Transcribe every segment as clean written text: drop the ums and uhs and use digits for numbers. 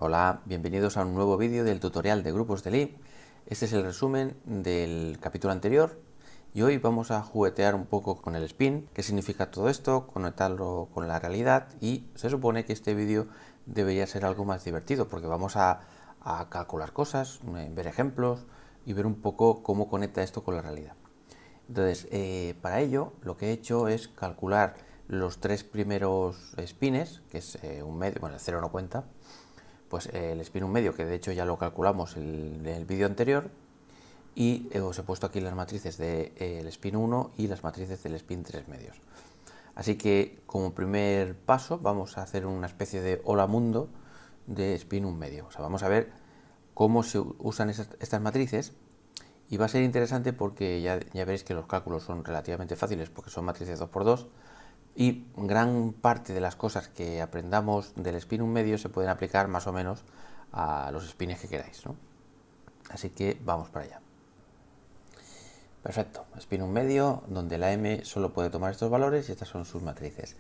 Hola, bienvenidos a un nuevo vídeo del tutorial de grupos de Lie. Este es el resumen del capítulo anterior y hoy vamos a juguetear un poco con el spin, qué significa todo esto, conectarlo con la realidad, y se supone que este vídeo debería ser algo más divertido porque vamos a calcular cosas, ver ejemplos y ver un poco cómo conecta esto con la realidad. Entonces, para ello lo que he hecho es calcular los tres primeros spines, que es un medio, bueno, el cero no cuenta, pues el spin un medio, que de hecho ya lo calculamos en el vídeo anterior, y os he puesto aquí las matrices del spin 1 y las matrices del spin 3 medios. Así que como primer paso vamos a hacer una especie de hola mundo de spin un medio. O sea, vamos a ver cómo se usan estas matrices, y va a ser interesante porque ya veréis que los cálculos son relativamente fáciles porque son matrices 2×2, y gran parte de las cosas que aprendamos del spin un medio se pueden aplicar más o menos a los spins que queráis, ¿no? Así que vamos para allá. Perfecto, spin un medio donde la m solo puede tomar estos valores y estas son sus matrices.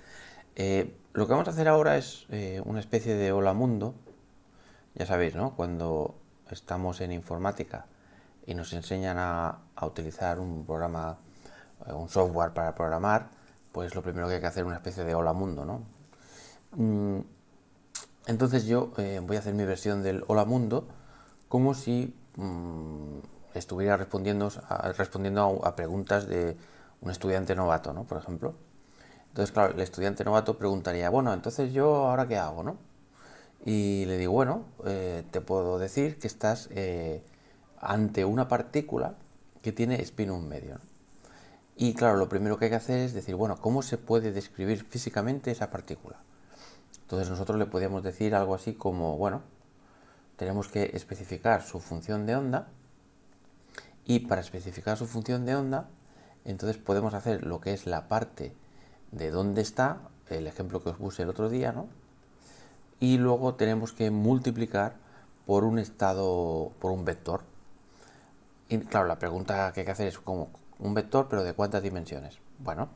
Lo que vamos a hacer ahora es una especie de hola mundo. Ya sabéis, ¿no? Cuando estamos en informática y nos enseñan a utilizar un programa, un software para programar, pues lo primero que hay que hacer es una especie de hola mundo, ¿no? Entonces yo voy a hacer mi versión del hola mundo como si estuviera respondiendo a preguntas de un estudiante novato, ¿no? Por ejemplo. Entonces, claro, el estudiante novato preguntaría, bueno, entonces yo ahora qué hago, ¿no? Y le digo, bueno, te puedo decir que estás ante una partícula que tiene spin un medio, ¿no? Y claro, lo primero que hay que hacer es decir, bueno, ¿cómo se puede describir físicamente esa partícula? Entonces nosotros le podríamos decir algo así como, bueno, tenemos que especificar su función de onda, y para especificar su función de onda, entonces podemos hacer lo que es la parte de dónde está, el ejemplo que os puse el otro día, ¿no? Y luego tenemos que multiplicar por un estado, por un vector. Y claro, la pregunta que hay que hacer es como un vector, pero ¿de cuántas dimensiones? Bueno,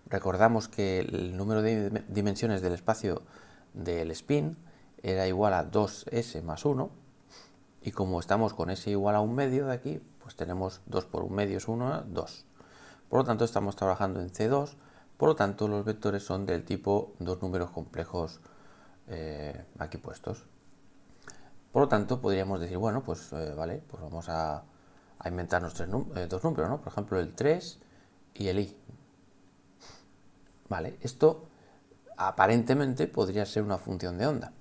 recordamos que el número de dimensiones del espacio del spin era igual a 2s más 1, y como estamos con s igual a un medio de aquí, pues tenemos 2 por un medio es 1, 2. Por lo tanto, estamos trabajando en C2, por lo tanto, los vectores son del tipo dos números complejos aquí puestos. Por lo tanto, podríamos decir, bueno, pues vale, pues vamos a inventarnos dos números, ¿no? Por ejemplo, el 3 y el i. Vale, esto aparentemente podría ser una función de onda.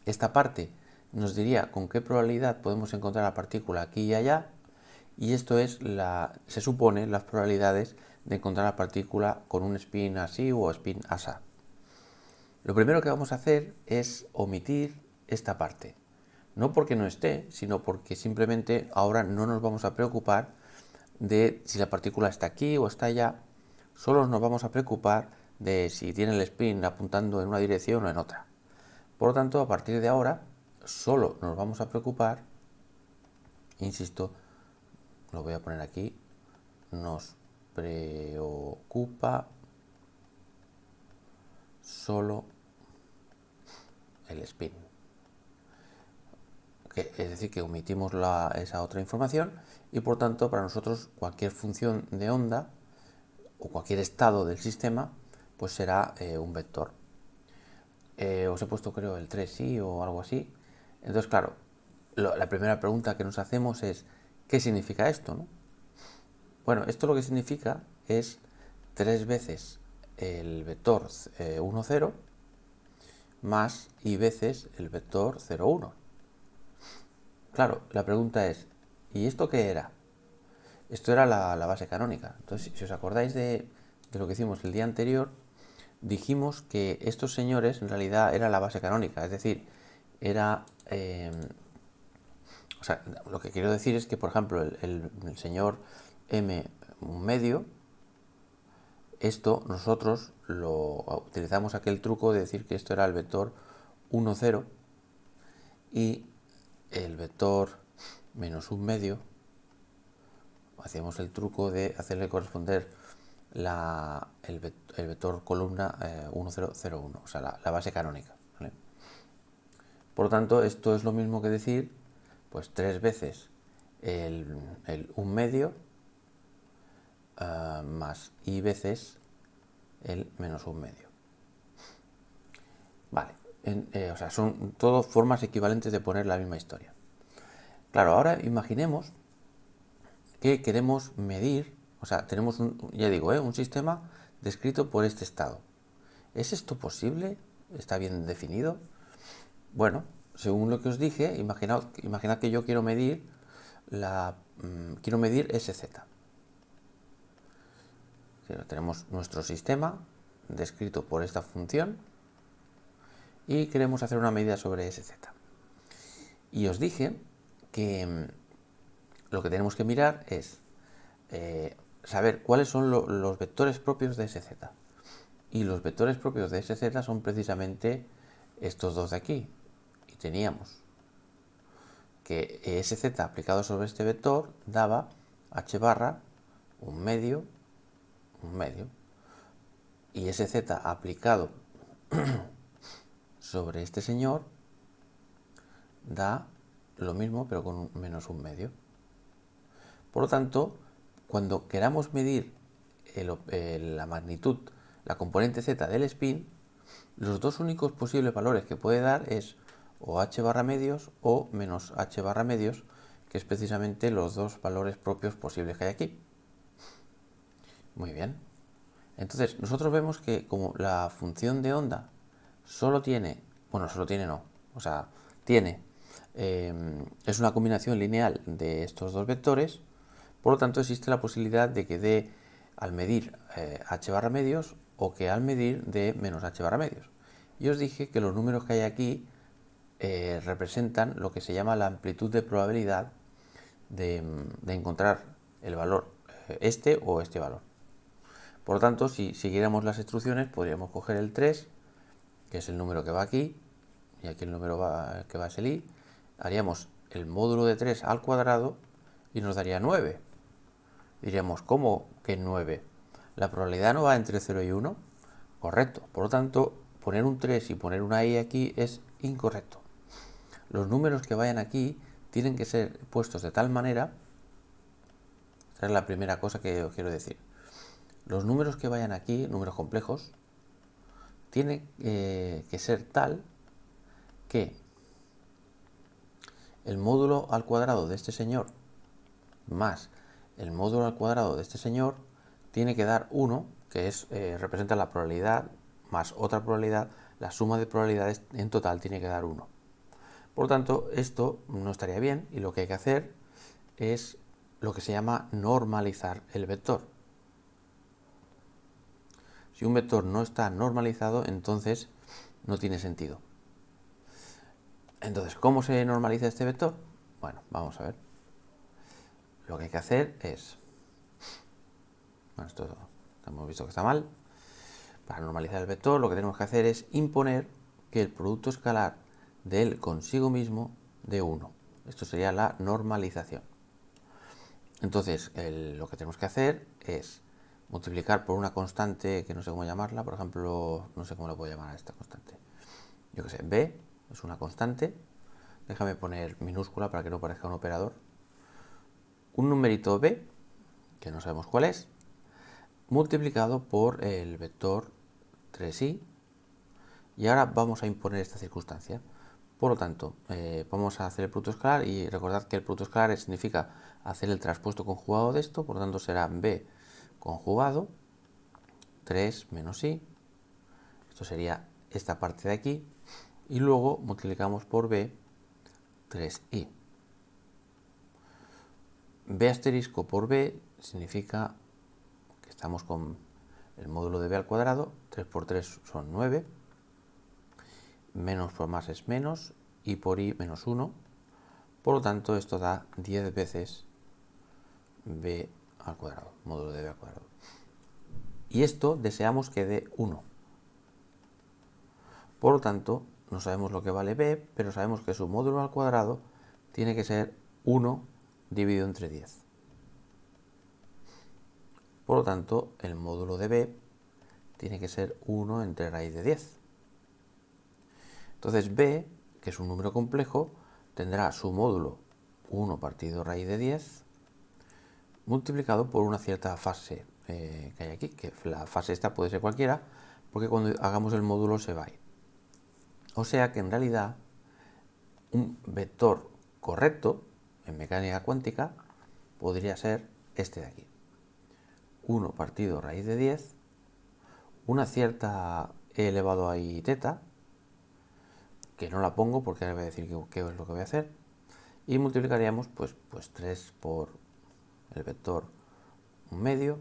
Esta parte nos diría con qué probabilidad podemos encontrar la partícula aquí y allá, y esto es, se supone, las probabilidades de encontrar la partícula con un spin así o spin asa. Lo primero que vamos a hacer es omitir esta parte. No porque no esté, sino porque simplemente ahora no nos vamos a preocupar de si la partícula está aquí o está allá. Solo nos vamos a preocupar de si tiene el spin apuntando en una dirección o en otra. Por lo tanto, a partir de ahora, solo nos vamos a preocupar, insisto, lo voy a poner aquí, nos preocupa solo el spin. Es decir, que omitimos esa otra información, y por tanto para nosotros cualquier función de onda o cualquier estado del sistema pues será un vector. Os he puesto creo el 3i o algo así. Entonces claro, la primera pregunta que nos hacemos es ¿qué significa esto, no? Bueno, esto lo que significa es 3 veces el vector 1, 0 más i veces el vector 0, 1. Claro, la pregunta es, ¿y esto qué era? Esto era la base canónica. Entonces, si os acordáis de lo que hicimos el día anterior, dijimos que estos señores en realidad era la base canónica. Es decir, era... o sea, lo que quiero decir es que, por ejemplo, el señor m un medio, esto nosotros utilizamos aquel truco de decir que esto era el vector 1, 0, y el vector menos un medio, hacíamos el truco de hacerle corresponder el vector columna 1, 0, 0, 1, o sea, la base canónica, ¿vale? Por lo tanto, esto es lo mismo que decir, pues 3 veces el 1/2 más i veces el -1/2. Vale, o sea, son todo formas equivalentes de poner la misma historia. Claro, ahora imaginemos que queremos medir, o sea, tenemos ya digo, un sistema descrito por este estado. ¿Es esto posible? ¿Está bien definido? Bueno, según lo que os dije, imaginad que yo quiero medir SZ. Tenemos nuestro sistema descrito por esta función y queremos hacer una medida sobre SZ. Y os dije que lo que tenemos que mirar es saber cuáles son los vectores propios de SZ. Y los vectores propios de SZ son precisamente estos dos de aquí. Y teníamos que SZ aplicado sobre este vector daba h barra 1/2, 1/2. Y SZ aplicado sobre este señor da lo mismo pero con un -1/2. Por lo tanto, cuando queramos medir la magnitud, la componente z del spin, los dos únicos posibles valores que puede dar es o h barra medios o menos h barra medios, que es precisamente los dos valores propios posibles que hay aquí. Muy bien. Entonces, nosotros vemos que como la función de onda solo tiene, bueno, solo tiene no, o sea, tiene, es una combinación lineal de estos dos vectores, por lo tanto existe la posibilidad de que dé al medir h barra medios o que al medir dé menos h barra medios. Y os dije que los números que hay aquí representan lo que se llama la amplitud de probabilidad de encontrar el valor este o este valor. Por lo tanto, si siguiéramos las instrucciones, podríamos coger el 3, que es el número que va aquí, y aquí el número que va es el i, haríamos el módulo de 3 al cuadrado y nos daría 9. Diríamos, ¿cómo que 9? ¿La probabilidad no va entre 0 y 1? Correcto. Por lo tanto, poner un 3 y poner una i aquí es incorrecto. Los números que vayan aquí tienen que ser puestos de tal manera, esta es la primera cosa que os quiero decir. Los números que vayan aquí, números complejos, tienen que ser tal que el módulo al cuadrado de este señor más el módulo al cuadrado de este señor tiene que dar 1, que representa la probabilidad más otra probabilidad, la suma de probabilidades en total tiene que dar 1. Por lo tanto, esto no estaría bien y lo que hay que hacer es lo que se llama normalizar el vector. Si un vector no está normalizado, entonces no tiene sentido. Entonces, ¿cómo se normaliza este vector? Bueno, vamos a ver. Lo que hay que hacer es... Bueno, esto hemos visto que está mal. Para normalizar el vector, lo que tenemos que hacer es imponer que el producto escalar de él consigo mismo dé 1. Esto sería la normalización. Entonces, lo que tenemos que hacer es multiplicar por una constante que no sé cómo llamarla, por ejemplo, no sé cómo la puedo llamar a esta constante. Yo que sé, b es una constante, déjame poner minúscula para que no parezca un operador. Un numerito b, que no sabemos cuál es, multiplicado por el vector 3i, y ahora vamos a imponer esta circunstancia. Por lo tanto, vamos a hacer el producto escalar y recordad que el producto escalar significa hacer el traspuesto conjugado de esto, por lo tanto será b conjugado 3 menos i, esto sería esta parte de aquí, y luego multiplicamos por b 3i. b asterisco por b significa que estamos con el módulo de b al cuadrado, 3 por 3 son 9, menos por más es menos, y por i menos 1, por lo tanto esto da 10 veces b al cuadrado, módulo de b al cuadrado. Y esto deseamos que dé 1. Por lo tanto, no sabemos lo que vale b, pero sabemos que su módulo al cuadrado tiene que ser 1 dividido entre 10. Por lo tanto, el módulo de b tiene que ser 1 entre raíz de 10. Entonces b, que es un número complejo, tendrá su módulo 1 partido raíz de 10 multiplicado por una cierta fase que hay aquí, que la fase esta puede ser cualquiera, porque cuando hagamos el módulo se va a ir. O sea que en realidad un vector correcto en mecánica cuántica podría ser este de aquí. 1 partido raíz de 10, una cierta e elevado a i teta, que no la pongo porque ahora voy a decir qué es lo que voy a hacer, y multiplicaríamos pues 3 por el vector 1 medio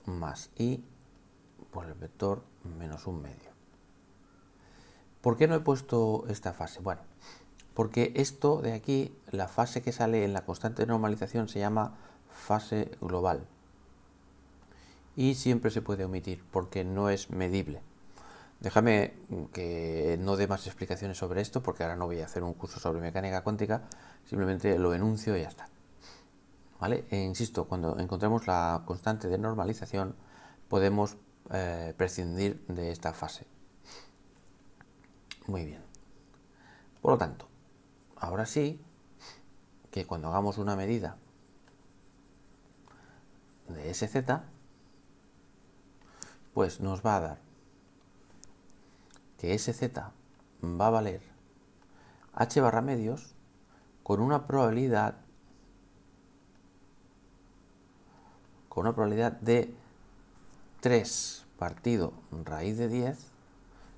más i por el vector menos 1 medio. ¿Por qué no he puesto esta fase? Bueno, porque esto de aquí, la fase que sale en la constante de normalización se llama fase global y siempre se puede omitir porque no es medible. Déjame que no dé más explicaciones sobre esto porque ahora no voy a hacer un curso sobre mecánica cuántica, simplemente lo enuncio y ya está. ¿Vale? Insisto, cuando encontremos la constante de normalización podemos prescindir de esta fase. Muy bien. Por lo tanto, ahora sí que cuando hagamos una medida de SZ, pues nos va a dar que SZ va a valer h barra medios con una probabilidad de 3 partido raíz de 10,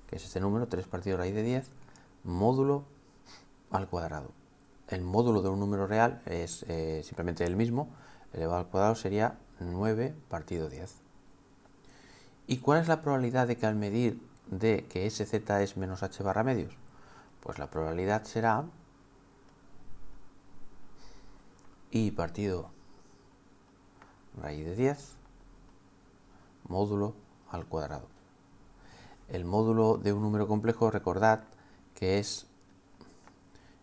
que es este número, 3 partido raíz de 10, módulo al cuadrado. El módulo de un número real es simplemente el mismo, elevado al cuadrado sería 9 partido 10. ¿Y cuál es la probabilidad de que al medir de que SZ es menos h barra medios? Pues la probabilidad será i partido raíz de 10 módulo al cuadrado. El módulo de un número complejo, recordad que es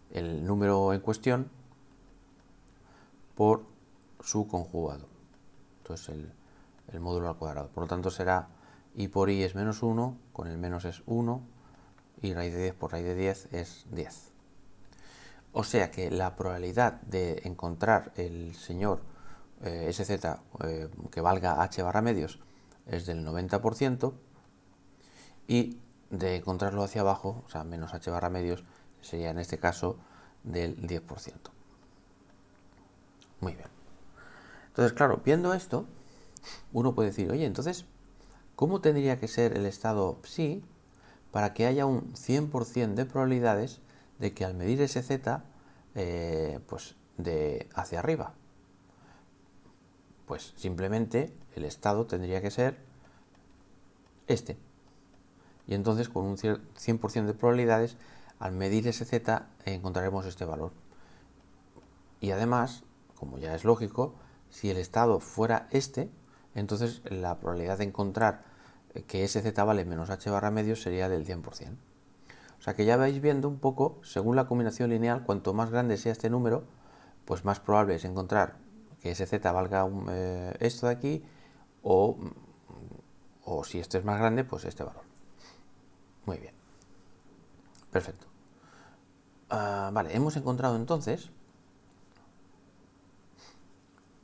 el número en cuestión por su conjugado. Entonces el módulo al cuadrado. Por lo tanto será i por i es menos 1, con el menos es 1, y raíz de 10 por raíz de 10 es 10. O sea que la probabilidad de encontrar el señor SZ que valga h barra medios es del 90%, y de encontrarlo hacia abajo, o sea, menos h barra medios, sería en este caso del 10%. Muy bien. Entonces, claro, viendo esto, uno puede decir, oye, entonces, ¿cómo tendría que ser el estado psi para que haya un 100% de probabilidades de que al medir ese z, pues de hacia arriba? Pues simplemente el estado tendría que ser este. Y entonces con un 100% de probabilidades, al medir ese z encontraremos este valor. Y además, como ya es lógico, si el estado fuera este, entonces la probabilidad de encontrar que ese z vale menos h barra medios sería del 100%. O sea que ya vais viendo un poco, según la combinación lineal, cuanto más grande sea este número, pues más probable es encontrar que ese z valga esto de aquí, o si este es más grande, pues este valor. Muy bien. Perfecto. Vale, hemos encontrado entonces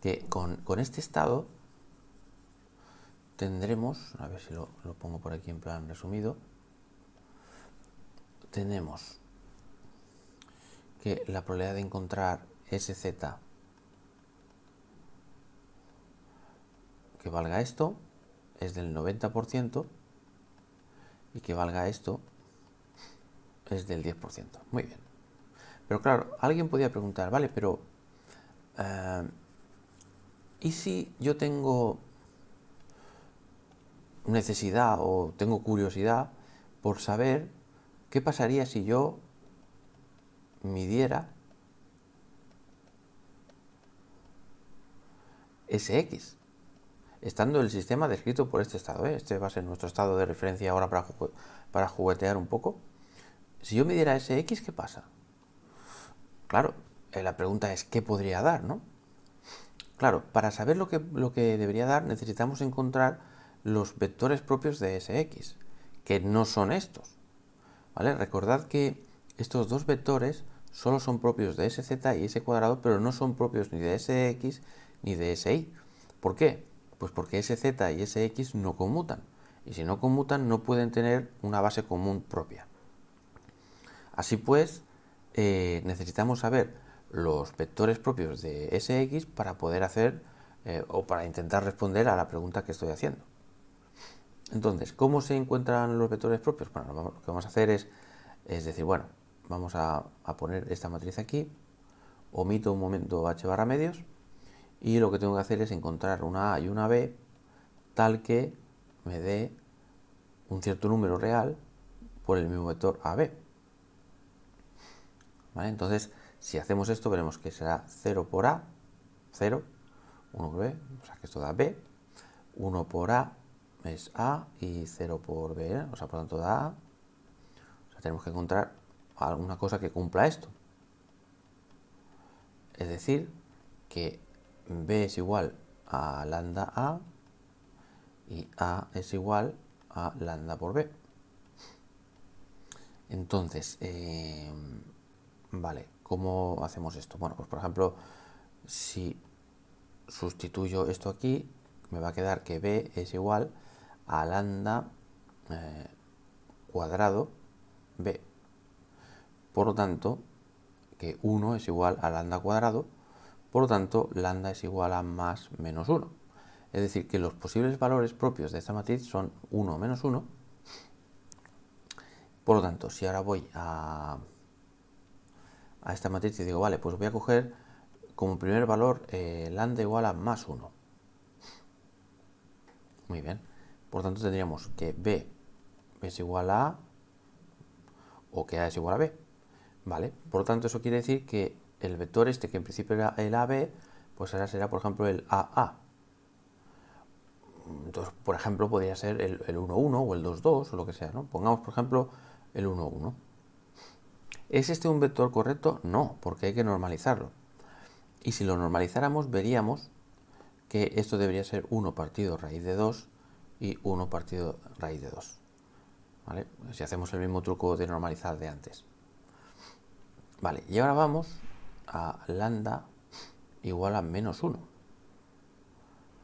que con este estado tendremos, a ver si lo pongo por aquí en plan resumido, tenemos que la probabilidad de encontrar SZ que valga esto es del 90% y que valga esto es del 10%. Muy bien. Pero claro, alguien podría preguntar, vale, pero ¿y si yo tengo necesidad o tengo curiosidad por saber qué pasaría si yo midiera Sx, estando el sistema descrito por este estado? Este va a ser nuestro estado de referencia ahora para juguetear un poco. Si yo midiera Sx, ¿qué pasa? Claro, la pregunta es ¿qué podría dar, no? Claro, para saber lo que debería dar necesitamos encontrar los vectores propios de Sx, que no son estos. ¿Vale? Recordad que estos dos vectores solo son propios de sz y s cuadrado, pero no son propios ni de sx ni de si. ¿Por qué? Pues porque sz y sx no conmutan. Y si no conmutan, no pueden tener una base común propia. Así pues, necesitamos saber los vectores propios de sx para poder hacer o para intentar responder a la pregunta que estoy haciendo. Entonces, ¿cómo se encuentran los vectores propios? Bueno, lo que vamos a hacer es decir, bueno, vamos a poner esta matriz aquí, omito un momento h barra medios, y lo que tengo que hacer es encontrar una a y una b tal que me dé un cierto número real por el mismo vector ab. ¿Vale? Entonces, si hacemos esto, veremos que será 0 por a, 0, 1 por b, o sea que esto da b, 1 por a es a y 0 por b, o sea, por lo tanto da a. O sea, tenemos que encontrar alguna cosa que cumpla esto. Es decir, que b es igual a lambda a y a es igual a lambda por b. Entonces, vale, ¿cómo hacemos esto? Bueno, pues por ejemplo, si sustituyo esto aquí, me va a quedar que b es igual a lambda cuadrado b. Por lo tanto, que 1 es igual a lambda cuadrado, por lo tanto, lambda es igual a más menos 1. Es decir, que los posibles valores propios de esta matriz son 1 menos 1. Por lo tanto, si ahora voy a esta matriz y digo, vale, pues voy a coger como primer valor lambda igual a más 1. Muy bien. Por lo tanto, tendríamos que b es igual a a o que a es igual a b. Vale. Por lo tanto, eso quiere decir que el vector este, que en principio era el ab, pues ahora será, por ejemplo, el aa. Entonces, por ejemplo, podría ser el 1, 1 o el 2, 2 o lo que sea, ¿no? Pongamos, por ejemplo, el 1, 1. ¿Es este un vector correcto? No, porque hay que normalizarlo. Y si lo normalizáramos, veríamos que esto debería ser 1 partido raíz de 2 y 1 partido raíz de 2. ¿Vale? Si hacemos el mismo truco de normalizar de antes. Vale, y ahora vamos a lambda igual a menos 1,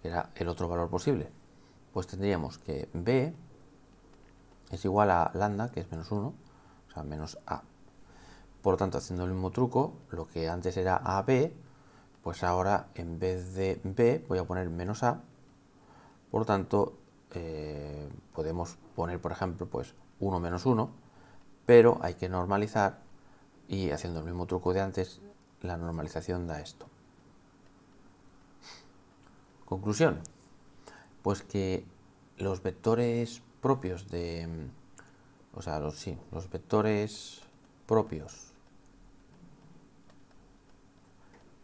que era el otro valor posible. Pues tendríamos que b es igual a lambda, que es menos 1, o sea, menos a. Por lo tanto, haciendo el mismo truco, lo que antes era ab, pues ahora en vez de b voy a poner menos a. Por lo tanto, podemos poner, por ejemplo, pues 1 menos 1, pero hay que normalizar y haciendo el mismo truco de antes, la normalización da esto. Conclusión, pues que los vectores propios de, o sea, los vectores propios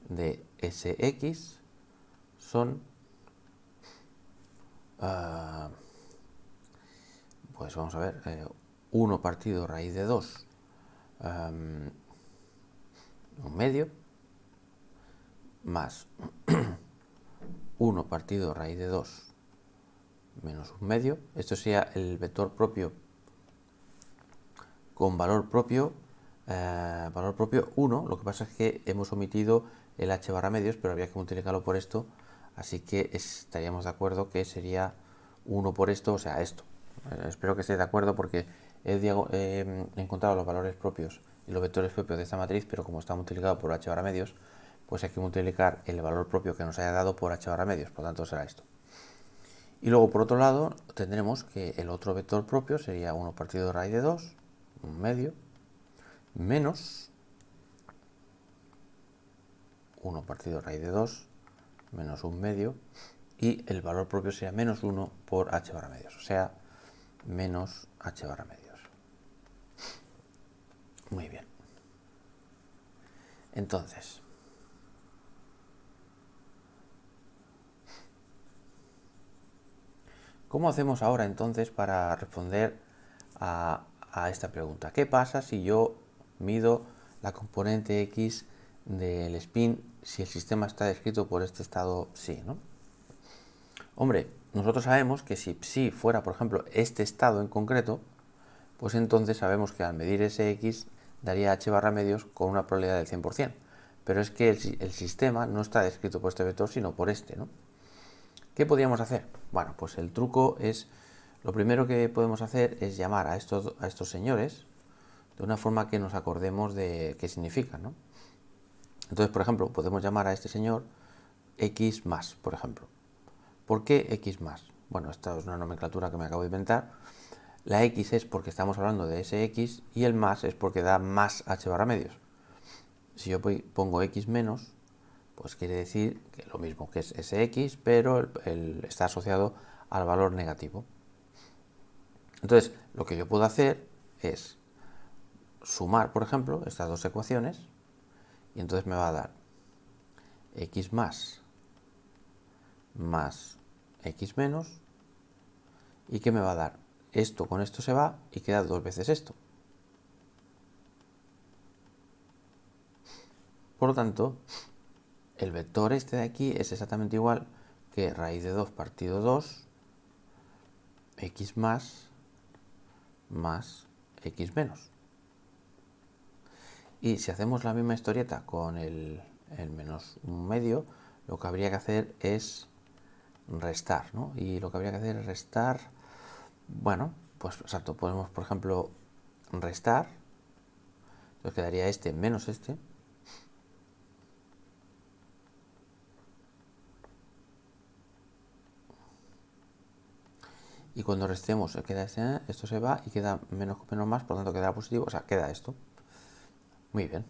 de Sx son, pues vamos a ver, 1 partido raíz de 2, un medio, más 1 partido raíz de 2 menos un medio. Esto sería el vector propio con valor propio 1. Lo que pasa es que hemos omitido el h barra medios, pero había que multiplicarlo por esto, así que estaríamos de acuerdo que sería 1 por esto, o sea, esto. Espero que estéis de acuerdo porque he encontrado los valores propios y los vectores propios de esta matriz, pero como está multiplicado por h barra medios, pues hay que multiplicar el valor propio que nos haya dado por h barra medios, por lo tanto será esto. Y luego, por otro lado, tendremos que el otro vector propio sería 1 partido de raíz de 2, un medio, menos 1 partido de raíz de 2, menos un medio, y el valor propio sería menos 1 por h barra medios, o sea, menos h barra medios. Muy bien. Entonces, ¿cómo hacemos ahora entonces para responder a esta pregunta? ¿Qué pasa si yo mido la componente x del spin si el sistema está descrito por este estado psi, ¿no? Hombre, nosotros sabemos que si psi fuera, por ejemplo, este estado en concreto, pues entonces sabemos que al medir ese x daría h barra medios con una probabilidad del 100%. Pero es que el sistema no está descrito por este vector, sino por este, ¿no? ¿Qué podríamos hacer? Bueno, pues el truco es, lo primero que podemos hacer es llamar a estos señores de una forma que nos acordemos de qué significan, ¿no? Entonces, por ejemplo, podemos llamar a este señor x más, por ejemplo. ¿Por qué x más? Bueno, esta es una nomenclatura que me acabo de inventar. La x es porque estamos hablando de ese x y el más es porque da más h barra medios. Si yo pongo x menos, pues quiere decir que lo mismo, que es ese x, pero está asociado al valor negativo. Entonces, lo que yo puedo hacer es sumar, por ejemplo, estas dos ecuaciones, y entonces me va a dar x más x menos, y ¿qué me va a dar? Esto con esto se va y queda dos veces esto. Por lo tanto, el vector este de aquí es exactamente igual que raíz de 2 partido 2, x más x menos. Y si hacemos la misma historieta con el menos un medio, lo que habría que hacer es restar, ¿no? Y lo que habría que hacer es restar, bueno, pues exacto, podemos, por ejemplo, restar, entonces quedaría este menos este, y cuando restemos queda este, esto se va y queda menos más, por lo tanto quedará positivo, o sea, queda esto. Muy bien.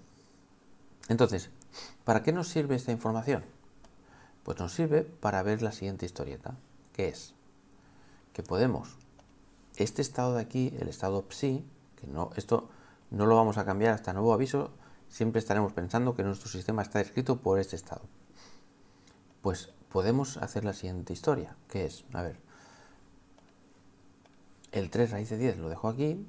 Entonces, ¿para qué nos sirve esta información? Pues nos sirve para ver la siguiente historieta, que es que podemos, este estado de aquí, el estado psi, que no, esto no lo vamos a cambiar hasta nuevo aviso, siempre estaremos pensando que nuestro sistema está escrito por este estado. Pues podemos hacer la siguiente historia, que es, a ver, el 3 raíz de 10 lo dejo aquí,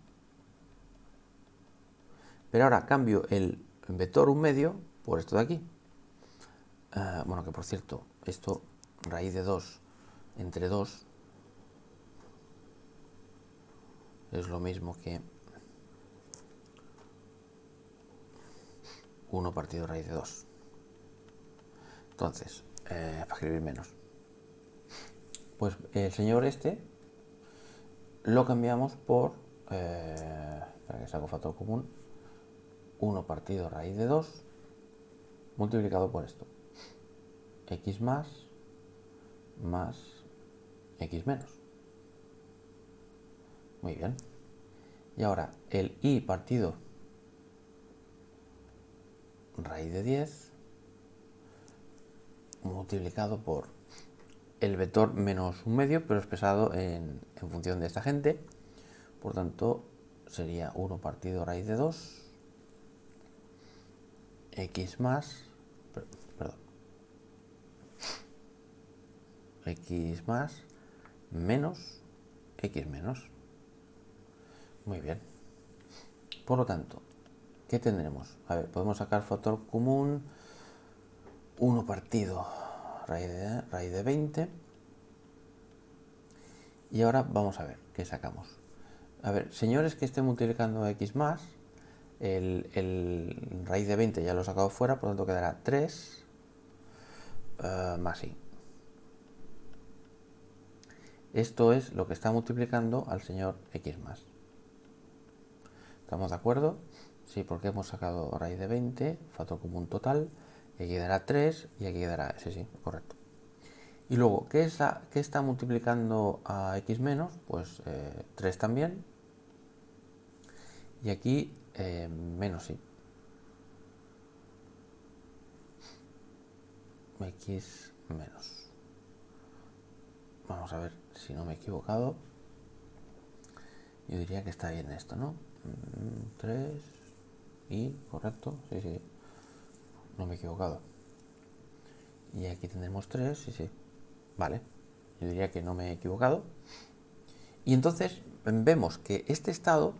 pero ahora cambio el vector un medio por esto de aquí. Bueno, que por cierto, esto raíz de 2 entre 2 es lo mismo que 1 partido raíz de 2. Entonces, para escribir menos. Pues el señor este lo cambiamos por, para que saco factor común, 1 partido raíz de 2 multiplicado por esto. X más x menos. Muy bien. Y ahora el y partido raíz de 10 multiplicado por el vector menos un medio, pero expresado en función de esta gente. Por tanto, sería 1 partido raíz de 2 x más, perdón, x más menos x menos. Muy bien. Por lo tanto, ¿qué tendremos? A ver, podemos sacar factor común, 1 partido raíz de 20. Y ahora vamos a ver qué sacamos. A ver, señores que estén multiplicando x más, el raíz de 20 ya lo he sacado fuera, por lo tanto quedará 3 más y. Esto es lo que está multiplicando al señor x más. ¿Estamos de acuerdo? Sí, porque hemos sacado raíz de 20, factor común total, y aquí quedará 3 y aquí quedará, sí, correcto. Y luego, ¿qué está multiplicando a x menos? Pues 3 también. Y aquí menos y. X menos. Vamos a ver si no me he equivocado. Yo diría que está bien esto, ¿no? 3 y, correcto, sí. No me he equivocado. Y aquí tendremos 3, sí. Vale, yo diría que no me he equivocado. Y entonces vemos que este estado,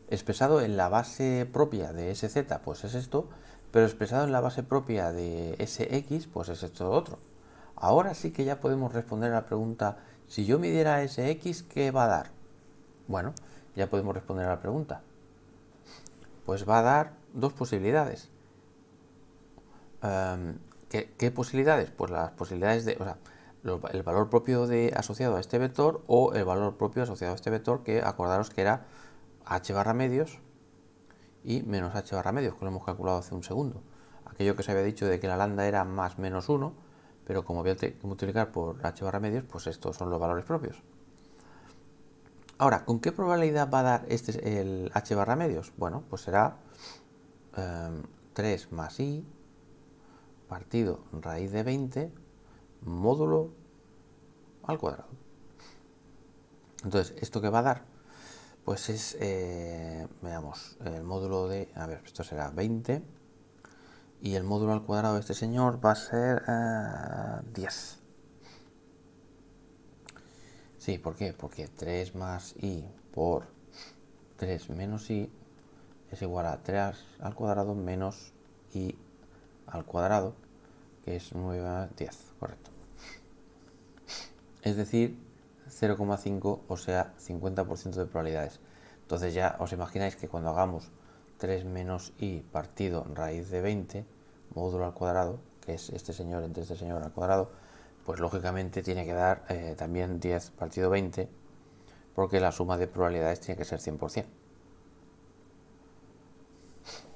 expresado en la base propia de sz, pues es esto, pero expresado en la base propia de sx, pues es esto otro. Ahora sí que ya podemos responder a la pregunta, si yo midiera sx, ¿qué va a dar? Bueno, ya podemos responder a la pregunta. pues va a dar dos posibilidades. ¿Qué posibilidades? Pues las posibilidades de, o sea, el valor propio asociado a este vector o el valor propio asociado a este vector, que acordaros que era h barra medios y menos h barra medios, que lo hemos calculado hace un segundo. Aquello que os había dicho de que la lambda era más menos 1, pero como voy a multiplicar por h barra medios, pues estos son los valores propios. Ahora, ¿con qué probabilidad va a dar el h barra medios? Bueno, pues será 3 más i partido raíz de 20 módulo al cuadrado. Entonces, ¿esto qué va a dar? Pues es, veamos, el módulo de, a ver, esto será 20 y el módulo al cuadrado de este señor va a ser 10. Sí, ¿por qué? Porque 3 más i por 3 menos i es igual a 3 al cuadrado menos i al cuadrado, que es 9 más 10, correcto. Es decir, 0,5, o sea, 50% de probabilidades. Entonces ya os imagináis que cuando hagamos 3 menos i partido raíz de 20 módulo al cuadrado, que es este señor entre este señor al cuadrado, pues lógicamente tiene que dar también 10 partido 20, porque la suma de probabilidades tiene que ser 100%.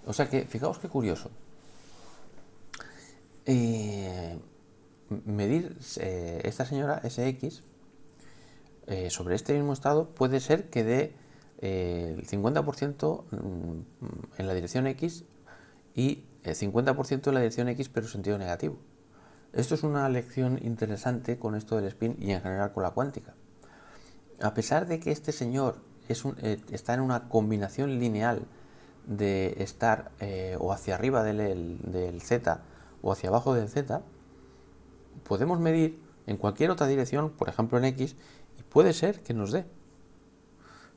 O sea que, fijaos qué curioso. Medir esta señora Sx sobre este mismo estado puede ser que dé el 50% en la dirección X y el 50% en la dirección X, pero en sentido negativo. Esto es una lección interesante con esto del spin y en general con la cuántica. A pesar de que este señor está en una combinación lineal de estar o hacia arriba del z o hacia abajo del z, podemos medir en cualquier otra dirección, por ejemplo en X, y puede ser que nos dé.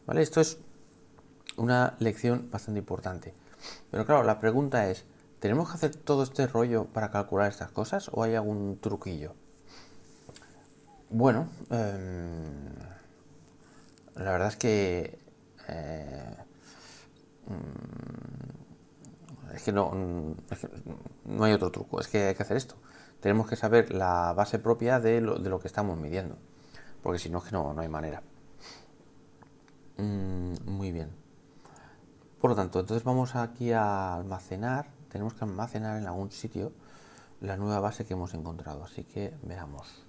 ¿Vale? Esto es una lección bastante importante. Pero claro, la pregunta es, ¿tenemos que hacer todo este rollo para calcular estas cosas o hay algún truquillo? Bueno, la verdad es que es que no hay otro truco, es que hay que hacer esto. Tenemos que saber la base propia de lo que estamos midiendo, porque si no es que no hay manera. Muy bien. Por lo tanto, entonces vamos aquí a almacenar, tenemos que almacenar en algún sitio la nueva base que hemos encontrado, así que veamos.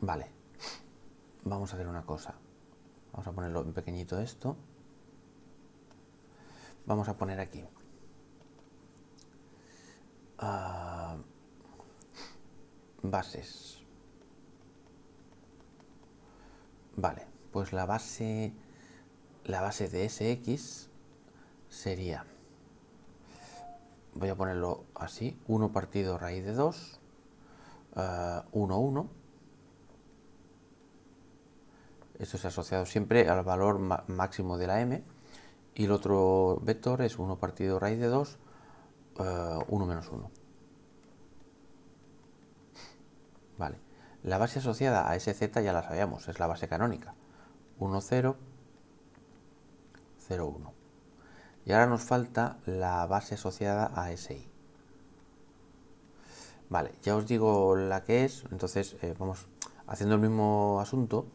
Vale, vamos a hacer una cosa. Vamos a ponerlo en pequeñito esto. Vamos a poner aquí. Bases. Vale, pues la base de Sx sería, voy a ponerlo así, 1 partido raíz de 2, 1, 1. Esto es asociado siempre al valor máximo de la m. Y el otro vector es 1 partido raíz de 2, 1 menos 1. Vale. La base asociada a ese z ya la sabíamos, es la base canónica. 1, 0, 0, 1. Y ahora nos falta la base asociada a SI. Vale, ya os digo la que es, entonces vamos haciendo el mismo asunto.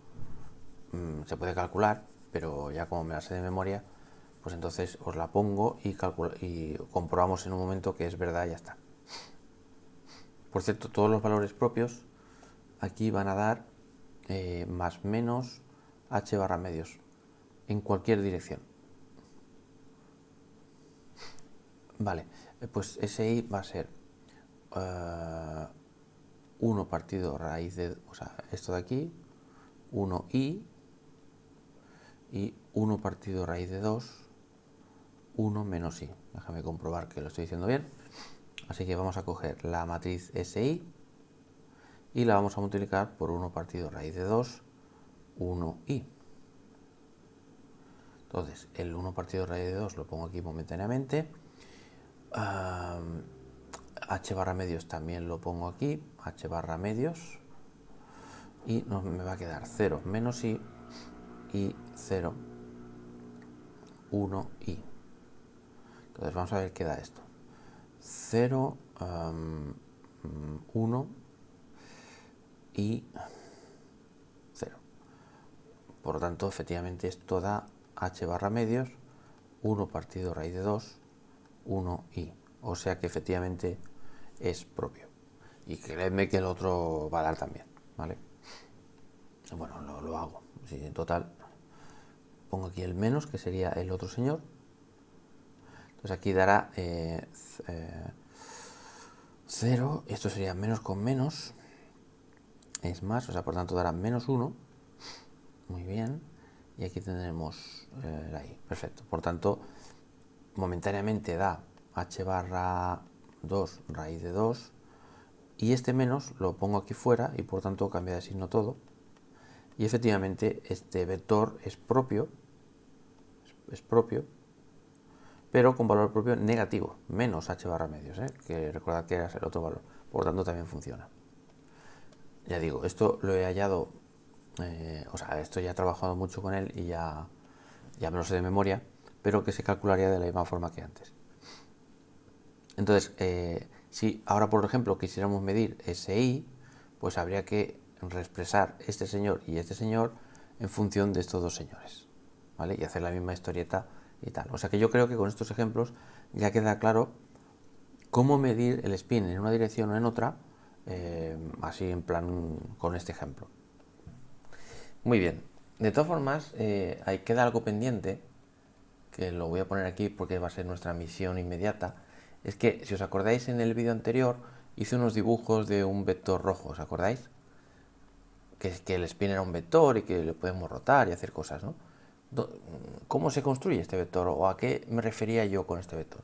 Se puede calcular, pero ya como me la sé de memoria, pues entonces os la pongo y comprobamos en un momento que es verdad y ya está. Por cierto, todos los valores propios aquí van a dar más menos h barra medios en cualquier dirección. Vale, pues SI va a ser 1 partido raíz de, o sea, esto de aquí, 1i y 1 partido raíz de 2, 1 menos i. Déjame comprobar que lo estoy diciendo bien. Así que vamos a coger la matriz SI y la vamos a multiplicar por 1 partido raíz de 2, 1i. Entonces, el 1 partido raíz de 2 lo pongo aquí momentáneamente. H barra medios también lo pongo aquí, h barra medios. Y me va a quedar 0 menos i y 0, 1 y. Entonces vamos a ver qué da esto. 0, 1 y 0. Por lo tanto, efectivamente esto da h barra medios 1 partido raíz de 2, 1 y. O sea que efectivamente es propio. Y creedme que el otro va a dar también, ¿vale? Bueno, lo hago. Sí, en total, pongo aquí el menos, que sería el otro señor. Entonces aquí dará 0, esto sería menos con menos, es más, o sea, por tanto dará menos 1. Muy bien. Y aquí tendremos la i. Perfecto. Por tanto, momentáneamente da h barra 2 raíz de 2. Y este menos lo pongo aquí fuera y por tanto cambia de signo todo. Y efectivamente este vector es propio, pero con valor propio negativo, menos h barra medios, que recordad que era el otro valor. Por tanto también funciona. Ya digo, esto lo he hallado, o sea, esto ya he trabajado mucho con él y ya me lo sé de memoria, pero que se calcularía de la misma forma que antes. Entonces, si ahora, por ejemplo, quisiéramos medir SI, pues habría que reexpresar este señor y este señor en función de estos dos señores, ¿vale? Y hacer la misma historieta y tal. O sea que yo creo que con estos ejemplos ya queda claro cómo medir el spin en una dirección o en otra, así en plan con este ejemplo. Muy bien. De todas formas, ahí queda algo pendiente, que lo voy a poner aquí porque va a ser nuestra misión inmediata. Es que, si os acordáis, en el vídeo anterior hice unos dibujos de un vector rojo, ¿os acordáis? Que el spin era un vector y que le podemos rotar y hacer cosas, ¿no? ¿Cómo se construye este vector o a qué me refería yo con este vector?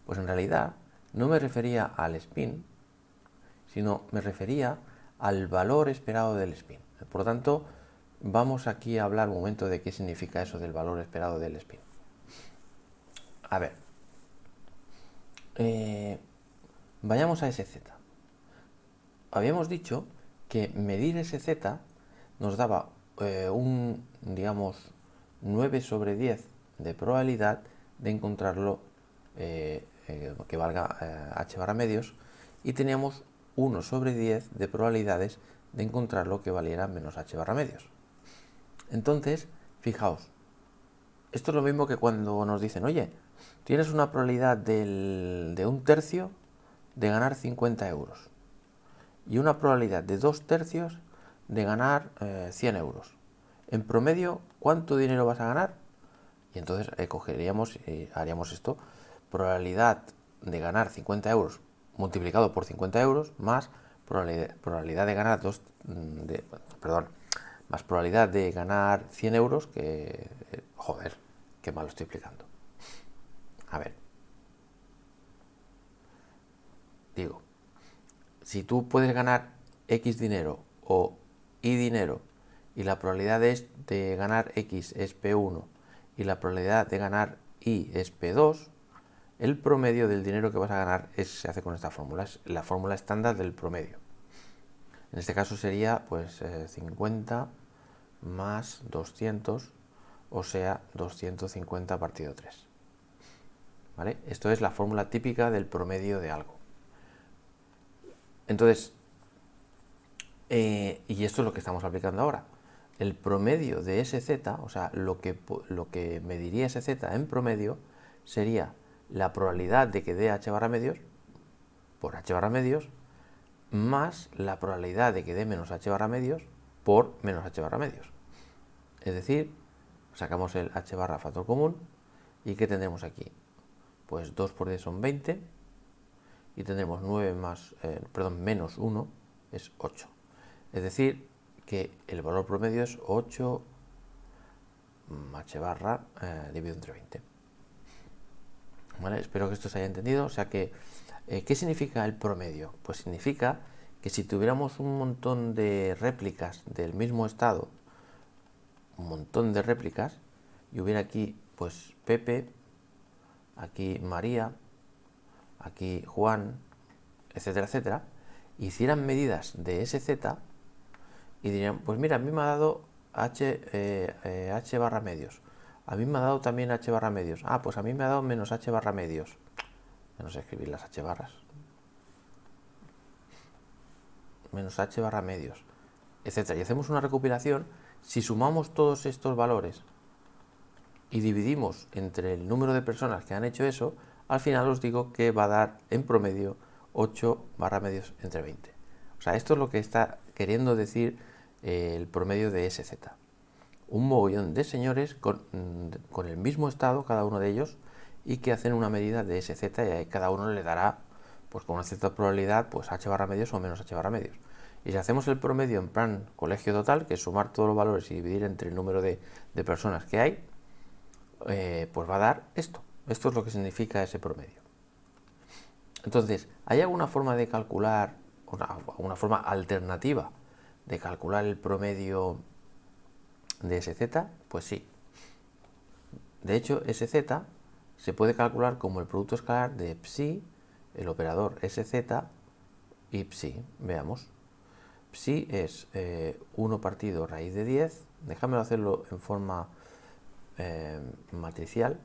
Pues en realidad no me refería al spin, sino me refería al valor esperado del spin. Por lo tanto, vamos aquí a hablar un momento de qué significa eso del valor esperado del spin. A ver, vayamos a SZ. Habíamos dicho que medir SZ nos daba digamos, 9 sobre 10 de probabilidad de encontrarlo que valga h barra medios, y teníamos 1 sobre 10 de probabilidades de encontrarlo que valiera menos h barra medios. Entonces, fijaos, esto es lo mismo que cuando nos dicen, oye, tienes una probabilidad de 1/3 de ganar 50 euros y una probabilidad de 2/3 de ganar 100 euros. En promedio, ¿cuánto dinero vas a ganar? Y entonces cogeríamos y haríamos esto: probabilidad de ganar 50 euros multiplicado por 50 euros más probabilidad de ganar más probabilidad de ganar 100 euros que... joder, qué mal lo estoy explicando. A ver. Digo, si tú puedes ganar X dinero o Y dinero y la probabilidad de ganar X es P1 y la probabilidad de ganar Y es P2, el promedio del dinero que vas a ganar se hace con esta fórmula, es la fórmula estándar del promedio. En este caso sería pues 50 más 200, o sea 250 partido 3. ¿Vale? Esto es la fórmula típica del promedio de algo. Entonces, y esto es lo que estamos aplicando ahora. El promedio de SZ, o sea, lo que mediría SZ en promedio, sería la probabilidad de que dé h barra medios por h barra medios más la probabilidad de que dé menos h barra medios por menos h barra medios. Es decir, sacamos el h barra factor común y ¿qué tendremos aquí? Pues 2 por 10 son 20 y tendremos 9 menos 1 es 8. Es decir, que el valor promedio es 8 h barra dividido entre 20. ¿Vale? Espero que esto se haya entendido. O sea que, ¿qué significa el promedio? Pues significa que si tuviéramos un montón de réplicas del mismo estado, un montón de réplicas, y hubiera aquí pues Pepe, aquí María, aquí Juan, etcétera, etcétera, hicieran medidas de SZ y dirían, pues mira, a mí me ha dado h barra medios. A mí me ha dado también h barra medios. Ah, pues a mí me ha dado menos h barra medios. Menos escribir las h barras. Menos h barra medios, etcétera. Y hacemos una recopilación. Si sumamos todos estos valores y dividimos entre el número de personas que han hecho eso, al final os digo que va a dar en promedio 8 barra medios entre 20. O sea, esto es lo que está queriendo decir el promedio de SZ. Un mogollón de señores con el mismo estado, cada uno de ellos, y que hacen una medida de SZ y ahí cada uno le dará, pues con una cierta probabilidad, pues H barra medios o menos H barra medios. Y si hacemos el promedio en plan colegio total, que es sumar todos los valores y dividir entre el número de personas que hay, pues va a dar esto. Esto es lo que significa ese promedio. Entonces, ¿hay alguna forma de calcular, una forma alternativa de calcular el promedio de SZ? Pues sí. De hecho, SZ se puede calcular como el producto escalar de psi, el operador SZ y psi. Veamos. Psi es 1 partido raíz de 10. Déjamelo hacerlo en forma matricial.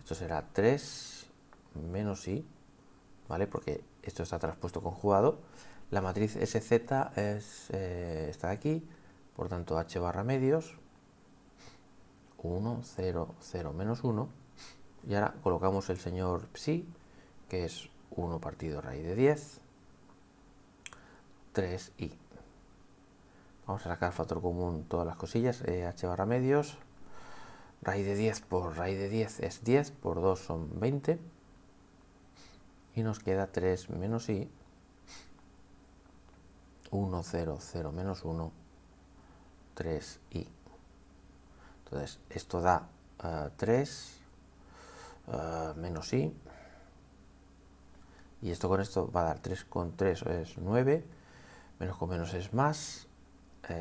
Esto será 3 menos i, ¿vale? Porque esto está traspuesto conjugado. La matriz SZ está aquí, por tanto h barra medios, 1, 0, 0, menos 1. Y ahora colocamos el señor psi, que es 1 partido raíz de 10, 3i. Vamos a sacar factor común todas las cosillas, h barra medios, raíz de 10 por raíz de 10 es 10, por 2 son 20, y nos queda 3 menos i, 1, 0, 0, menos 1, 3i. Entonces, esto da 3 menos i, y esto con esto va a dar 3 con 3 es 9, menos con menos es más,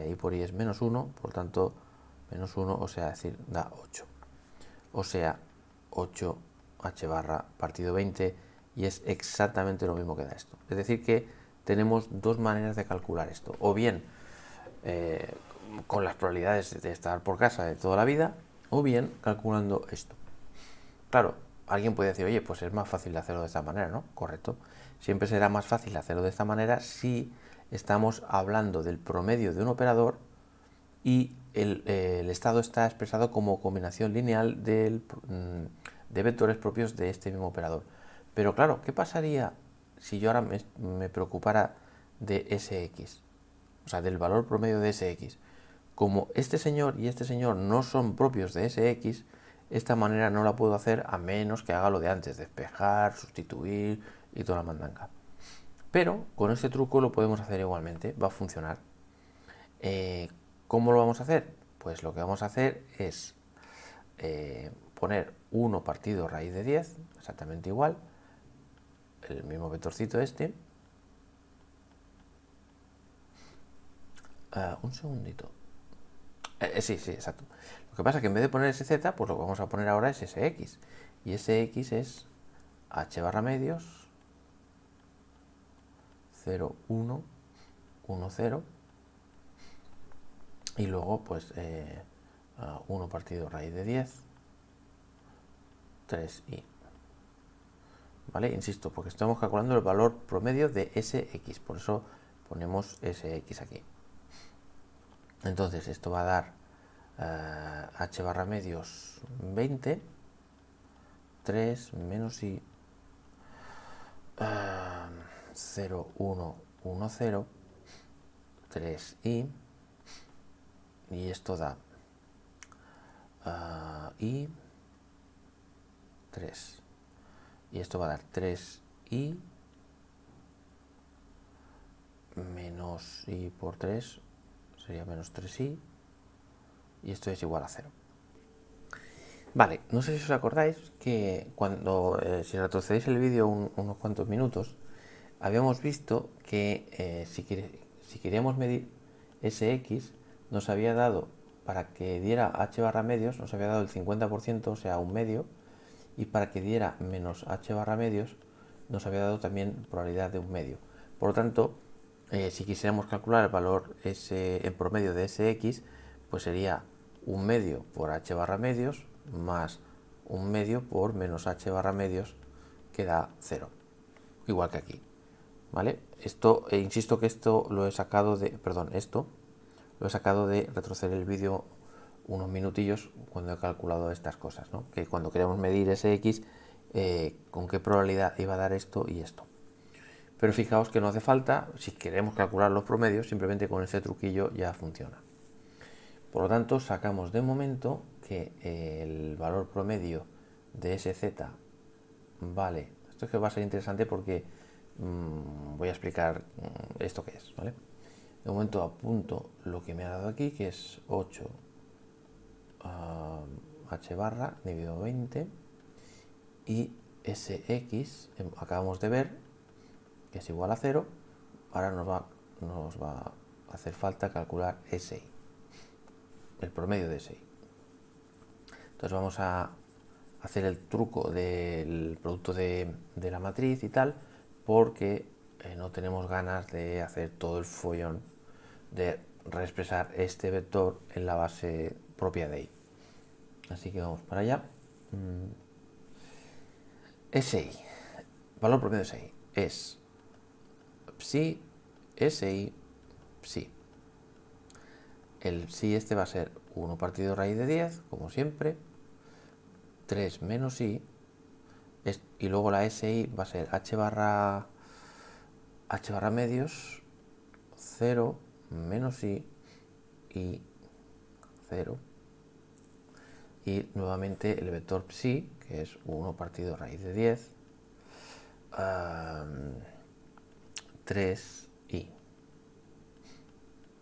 y por i es menos 1, por tanto, menos 1, o sea, decir, da 8. O sea, 8 h barra partido 20, y es exactamente lo mismo que da esto. Es decir, que tenemos dos maneras de calcular esto. O bien con las probabilidades de estar por casa de toda la vida, o bien calculando esto. Claro, alguien puede decir, oye, pues es más fácil hacerlo de esta manera, ¿no? Correcto. Siempre será más fácil hacerlo de esta manera si estamos hablando del promedio de un operador y el estado está expresado como combinación lineal de vectores propios de este mismo operador. Pero claro, ¿qué pasaría si yo ahora me preocupara de Sx? O sea, del valor promedio de Sx. Como este señor y este señor no son propios de Sx, esta manera no la puedo hacer a menos que haga lo de antes, despejar, sustituir y toda la mandanga. Pero con este truco lo podemos hacer igualmente, va a funcionar. ¿Cómo lo vamos a hacer? Pues lo que vamos a hacer es poner 1 partido raíz de 10, exactamente igual, el mismo vectorcito este. Un segundito. Sí, exacto. Lo que pasa es que en vez de poner sz, pues lo que vamos a poner ahora es sx. Y sx es h barra medios 0, 1, 1, 0. Y luego, pues, 1 partido raíz de 10, 3i. ¿Vale? Insisto, porque estamos calculando el valor promedio de sx. Por eso ponemos sx aquí. Entonces, esto va a dar h barra medios 20, 3 menos i, 0, 1, 1, 0, 3i, y esto da i, 3. Y esto va a dar 3i menos i por 3, sería menos 3i, y esto es igual a 0. Vale, no sé si os acordáis que cuando, si retrocedéis el vídeo unos cuantos minutos, habíamos visto que si queríamos medir Sx, nos había dado, para que diera h barra medios, nos había dado el 50%, o sea, un medio, y para que diera menos h barra medios, nos había dado también probabilidad de un medio. Por lo tanto, Si quisiéramos calcular el valor en promedio de Sx, pues sería 1 medio por h barra medios más 1 medio por menos h barra medios, que da 0, igual que aquí, ¿vale? Esto, insisto que esto lo he sacado de, esto lo he sacado de retroceder el vídeo unos minutillos cuando he calculado estas cosas, ¿no? Que cuando queremos medir Sx, con qué probabilidad iba a dar esto y esto. Pero fijaos que no hace falta, si queremos calcular los promedios, simplemente con ese truquillo ya funciona. Por lo tanto, sacamos de momento que el valor promedio de Sz vale, esto es que va a ser interesante porque voy a explicar esto que es, ¿vale? De momento apunto lo que me ha dado aquí, que es 8 h barra dividido 20, y Sx, acabamos de ver, que es igual a 0, ahora nos va a hacer falta calcular Si, el promedio de Si. Entonces vamos a hacer el truco del producto de la matriz y tal, porque no tenemos ganas de hacer todo el follón de reexpresar este vector en la base propia de I. Así que vamos para allá. Si, valor promedio de Si, es psi, Si, psi. El psi este va a ser 1 partido raíz de 10, como siempre, 3 menos I, y luego la Si va a ser h barra medios, 0 menos I y 0. Y nuevamente el vector psi, que es 1 partido raíz de 10, 3i.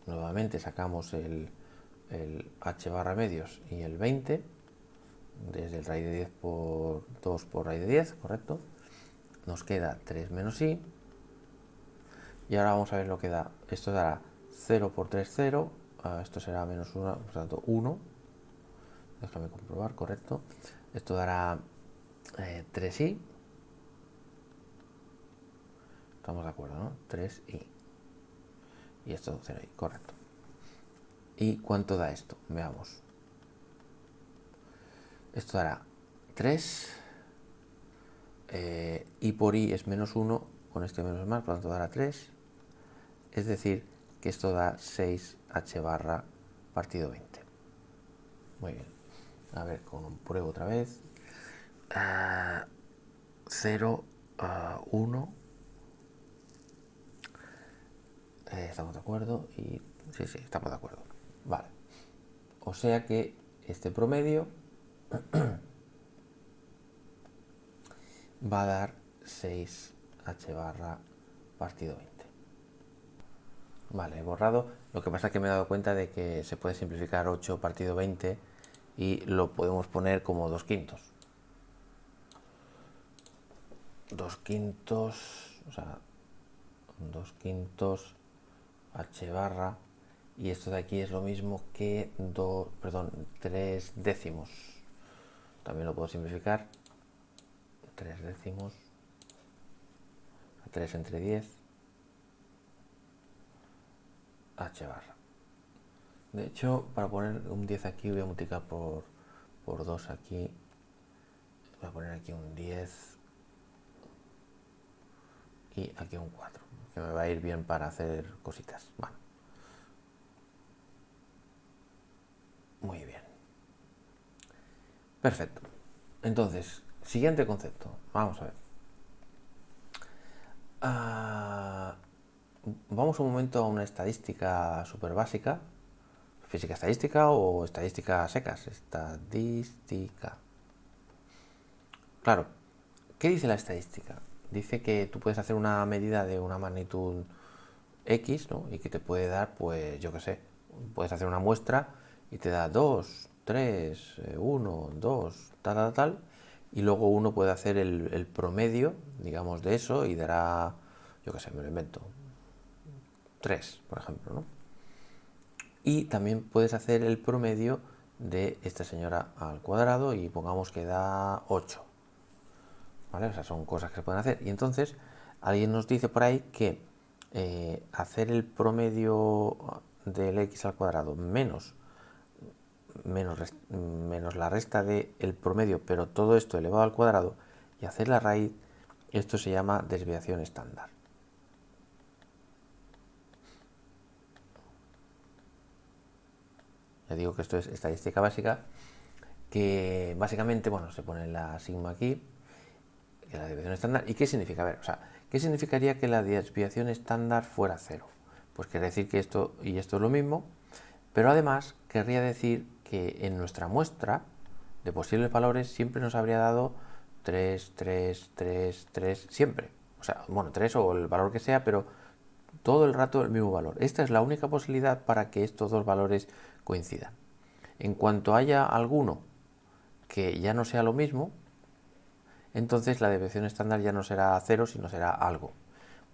Nuevamente sacamos el h barra medios y el 20, desde el raíz de 10 por 2 por raíz de 10, correcto. Nos queda 3 menos i. Y ahora vamos a ver lo que da. Esto dará 0 por 3, 0. Esto será menos 1, por tanto 1. Déjame comprobar, correcto. Esto dará 3i. Estamos de acuerdo, ¿no? 3i. Y esto 0i, correcto. ¿Y cuánto da esto? Veamos. Esto dará 3. I por i es menos 1, con este menos más, por lo tanto dará 3. Es decir, que esto da 6h barra partido 20. Muy bien. A ver, compruebo otra vez. 0, 1. ¿Estamos de acuerdo? Y sí, estamos de acuerdo. Vale. O sea que este promedio va a dar 6h barra partido 20. Vale, he borrado. Lo que pasa es que me he dado cuenta de que se puede simplificar 8 partido 20 y lo podemos poner como 2 quintos. 2 quintos, o sea, 2 quintos h barra, y esto de aquí es lo mismo que 3 décimos. También lo puedo simplificar. 3 décimos, 3 entre 10, h barra. De hecho, para poner un 10 aquí voy a multiplicar por 2 aquí. Voy a poner aquí un 10 y aquí un 4, que me va a ir bien para hacer cositas. Bueno. Muy bien. Perfecto. Entonces, siguiente concepto. Vamos a ver. Vamos un momento a una estadística súper básica. Física estadística o estadística secas. Estadística. Claro, ¿qué dice la estadística? Dice que tú puedes hacer una medida de una magnitud X, ¿no? Y que te puede dar, pues, yo qué sé, puedes hacer una muestra y te da 2, 3, 1, 2, tal, y luego uno puede hacer el promedio, digamos, de eso y dará, yo qué sé, me lo invento, 3, por ejemplo, ¿no? Y también puedes hacer el promedio de esta señora al cuadrado y pongamos que da 8. ¿Vale? O sea, son cosas que se pueden hacer. Y entonces alguien nos dice por ahí que hacer el promedio del x al cuadrado menos la resta del promedio, pero todo esto elevado al cuadrado, y hacer la raíz, esto se llama desviación estándar. Ya digo que esto es estadística básica, que básicamente, bueno, se pone la sigma aquí, que la desviación estándar. ¿Y qué significa? A ver, o sea, ¿qué significaría que la desviación estándar fuera cero? Pues quiere decir que esto y esto es lo mismo, pero además querría decir que en nuestra muestra de posibles valores siempre nos habría dado 3, 3, 3, 3, siempre. O sea, bueno, 3 o el valor que sea, pero todo el rato el mismo valor. Esta es la única posibilidad para que estos dos valores coincidan. En cuanto haya alguno que ya no sea lo mismo, entonces la desviación estándar ya no será cero, sino será algo.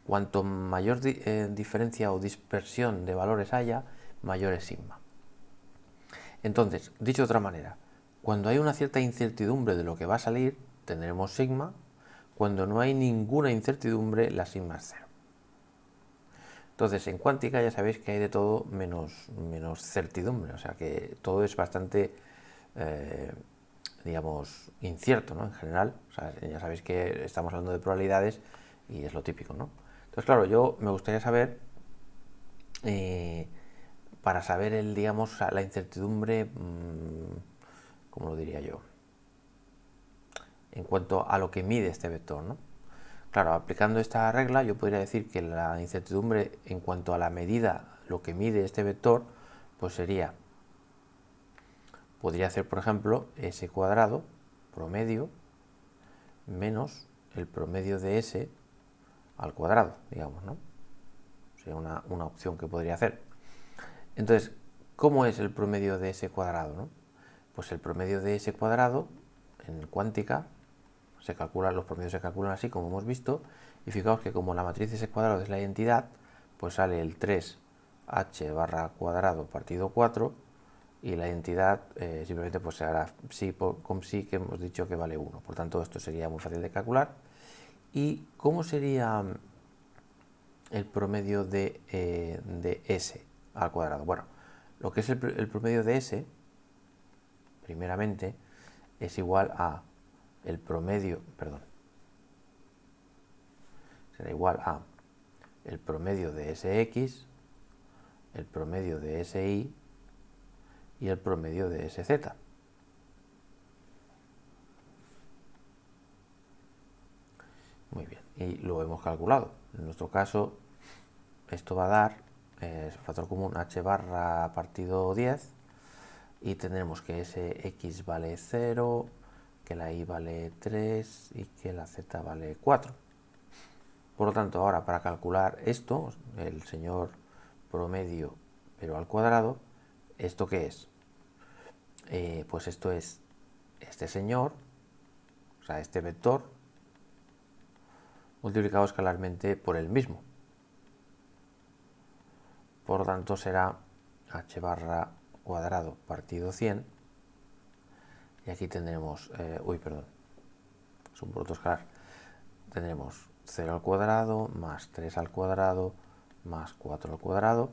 Cuanto mayor diferencia o dispersión de valores haya, mayor es sigma. Entonces, dicho de otra manera, cuando hay una cierta incertidumbre de lo que va a salir, tendremos sigma. Cuando no hay ninguna incertidumbre, la sigma es cero. Entonces, en cuántica ya sabéis que hay de todo menos certidumbre, o sea que todo es bastante, digamos, incierto, ¿no? En general, o sea, ya sabéis que estamos hablando de probabilidades y es lo típico, ¿no? Entonces, claro, yo me gustaría saber, para saber digamos, la incertidumbre, ¿cómo lo diría yo? En cuanto a lo que mide este vector, ¿no? Claro, aplicando esta regla yo podría decir que la incertidumbre en cuanto a la medida, lo que mide este vector, pues podría ser, por ejemplo, s cuadrado promedio menos el promedio de s al cuadrado, digamos, ¿no? Sería una opción que podría hacer. Entonces, ¿cómo es el promedio de s cuadrado, no? Pues el promedio de s cuadrado en cuántica los promedios se calculan así como hemos visto, y fijaos que como la matriz s cuadrado es la identidad, pues sale el 3h barra cuadrado partido 4, y la identidad simplemente pues se hará sí con sí, que hemos dicho que vale 1. Por tanto, esto sería muy fácil de calcular. ¿Y cómo sería el promedio de s al cuadrado? Bueno, lo que es el promedio de s, primeramente, es igual a el promedio, perdón, será igual a el promedio de sx, el promedio de si y el promedio de sz. Muy bien, y lo hemos calculado. En nuestro caso, esto va a dar factor común h barra partido 10, y tendremos que sx vale 0, que la y vale 3 y que la z vale 4. Por lo tanto, ahora para calcular esto, el señor promedio pero al cuadrado, ¿esto qué es? Pues esto es este señor, o sea, este vector, multiplicado escalarmente por el mismo. Por lo tanto, será h barra cuadrado partido 100, y aquí tendremos, perdón, es un producto escalar, tendremos 0 al cuadrado más 3 al cuadrado más 4 al cuadrado,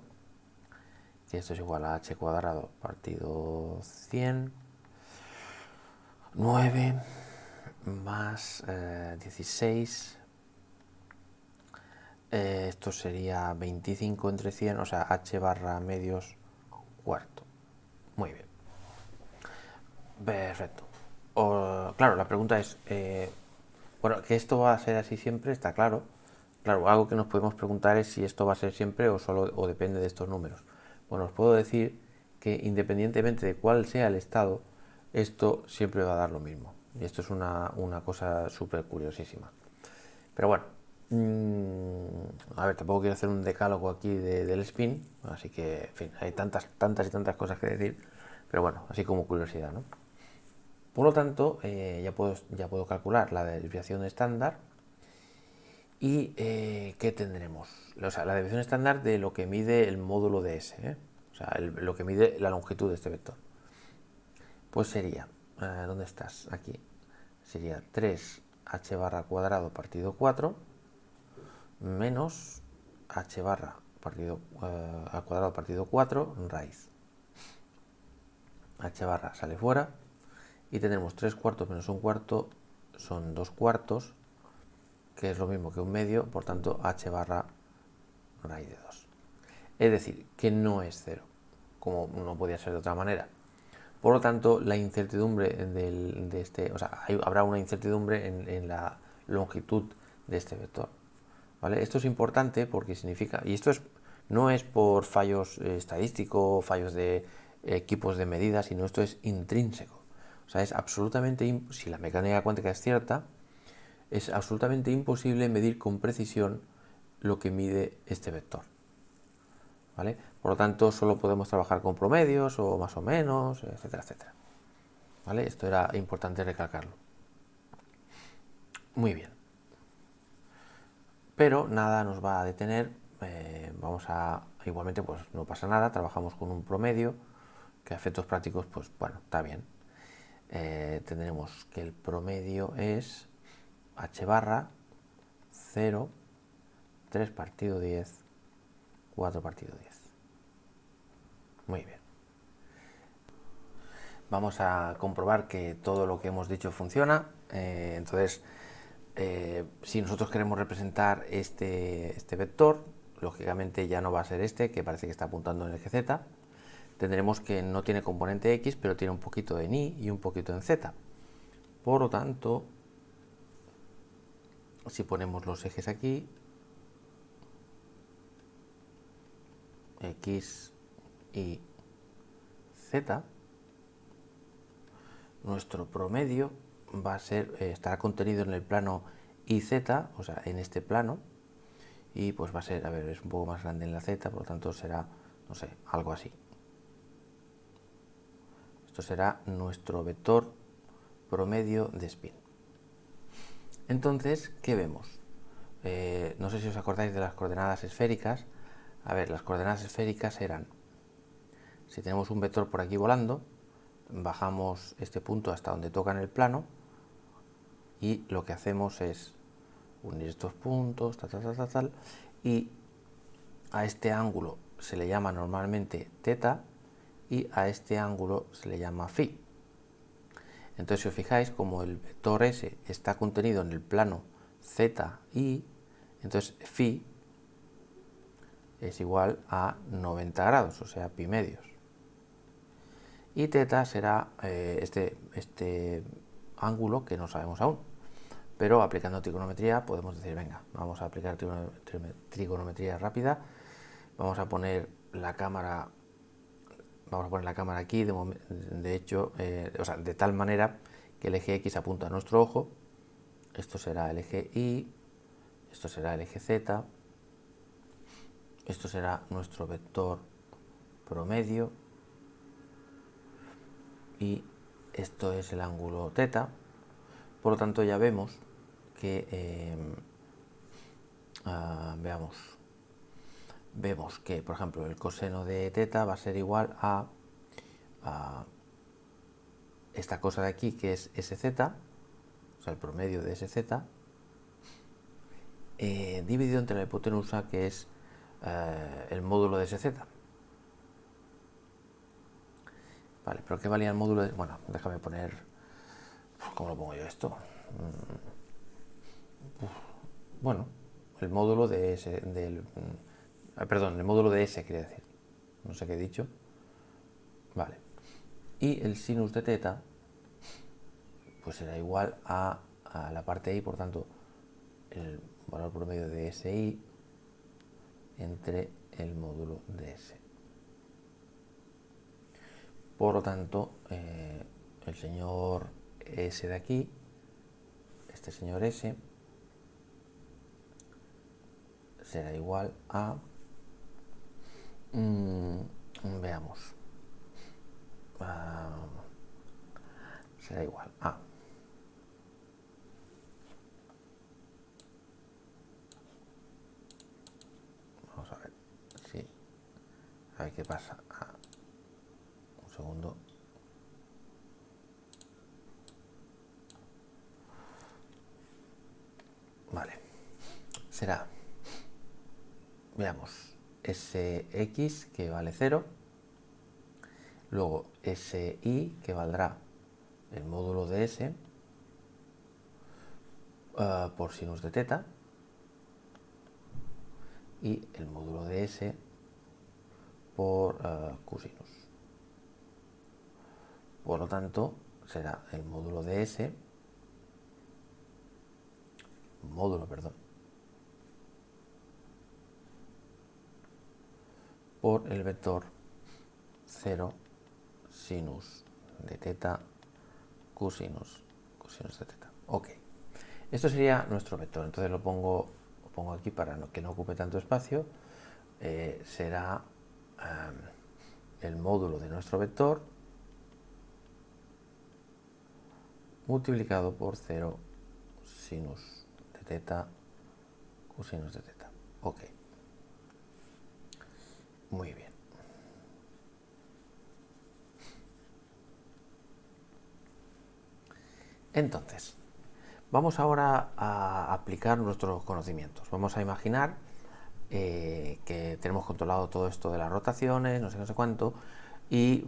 y esto es igual a h cuadrado partido 100, 9 más 16, esto sería 25 entre 100, o sea, h barra medios cuarto. Muy bien. Perfecto. Claro, la pregunta es, bueno, que esto va a ser así siempre, está claro. Claro, algo que nos podemos preguntar es si esto va a ser siempre o depende de estos números. Bueno, os puedo decir que independientemente de cuál sea el estado, esto siempre va a dar lo mismo. Y esto es una cosa súper curiosísima. Pero bueno, a ver, tampoco quiero hacer un decálogo aquí del spin, así que, en fin, hay tantas y tantas cosas que decir, pero bueno, así como curiosidad, ¿no? Por lo tanto, ya puedo calcular la desviación estándar. ¿Y qué tendremos? O sea, la desviación estándar de lo que mide el módulo de S, ¿eh? O sea, lo que mide la longitud de este vector. Pues sería, ¿dónde estás? Aquí. Sería 3h barra cuadrado partido 4 menos h barra partido al cuadrado partido 4 raíz. H barra sale fuera y tendremos 3 cuartos menos un cuarto son 2 cuartos, que es lo mismo que un medio, por tanto h barra raíz de 2. Es decir, que no es 0, como no podía ser de otra manera. Por lo tanto, la incertidumbre de este, o sea, habrá una incertidumbre en la longitud de este vector. ¿Vale? Esto es importante porque significa, y esto no es por fallos estadísticos, fallos de equipos de medida, sino esto es intrínseco. O sea, es absolutamente, si la mecánica cuántica es cierta, es absolutamente imposible medir con precisión lo que mide este vector. ¿Vale? Por lo tanto, solo podemos trabajar con promedios o más o menos, etcétera, etcétera. ¿Vale? Esto era importante recalcarlo. Muy bien. Pero nada nos va a detener. Igualmente, pues no pasa nada, trabajamos con un promedio, que a efectos prácticos, pues bueno, está bien. Tendremos que el promedio es h barra 0, 3 partido 10, 4 partido 10. Muy bien. Vamos a comprobar que todo lo que hemos dicho funciona. Entonces, si nosotros queremos representar este vector, lógicamente ya no va a ser este, que parece que está apuntando en el eje z. Tendremos que no tiene componente x, pero tiene un poquito en y y un poquito en z. Por lo tanto, si ponemos los ejes aquí, x, y, z, nuestro promedio va a ser, estará contenido en el plano iz, o sea, en este plano, y pues va a ser, a ver, es un poco más grande en la z, por lo tanto será, no sé, algo así. Esto será nuestro vector promedio de spin. Entonces, ¿qué vemos? No sé si os acordáis de las coordenadas esféricas. A ver, las coordenadas esféricas eran, si tenemos un vector por aquí volando, bajamos este punto hasta donde toca en el plano y lo que hacemos es unir estos puntos, tal, y a este ángulo se le llama normalmente teta y a este ángulo se le llama phi. Entonces, si os fijáis, como el vector S está contenido en el plano z, y, entonces phi es igual a 90 grados, o sea, pi medios. Y teta será este ángulo que no sabemos aún. Pero aplicando trigonometría podemos decir, venga, vamos a aplicar trigonometría rápida. Vamos a poner la cámara aquí, de hecho, o sea, de tal manera que el eje X apunta a nuestro ojo, esto será el eje Y, esto será el eje Z, esto será nuestro vector promedio y esto es el ángulo teta. Por lo tanto, ya vemos que, vemos que, por ejemplo, el coseno de teta va a ser igual a esta cosa de aquí, que es sz, o sea, el promedio de sz, dividido entre la hipotenusa, que es el módulo de sz. Vale, pero ¿qué valía el módulo de...? Bueno, déjame poner... ¿Cómo lo pongo yo esto? Bueno, el módulo de S, perdón, el módulo de S quiere decir. No sé qué he dicho. Vale. Y el sinus de teta, pues será igual a la parte I, por tanto, el valor promedio de SI entre el módulo de S. Por lo tanto, el señor S de aquí, este señor S, será igual a, veamos, será igual a, vamos a ver, sí, a ver qué pasa, un segundo, vale, será veamos, Sx que vale 0, luego Si que valdrá el módulo de S por sinus de teta, y el módulo de S por cosinus. Por lo tanto, será el módulo de S, por el vector 0 sinus de teta cosinus de teta. Ok. Esto sería nuestro vector. Entonces lo pongo aquí para que no ocupe tanto espacio. Será el módulo de nuestro vector multiplicado por 0 sinus de teta cosinus de teta. Ok. Muy bien. Entonces, vamos ahora a aplicar nuestros conocimientos. Vamos a imaginar que tenemos controlado todo esto de las rotaciones, no sé cuánto, y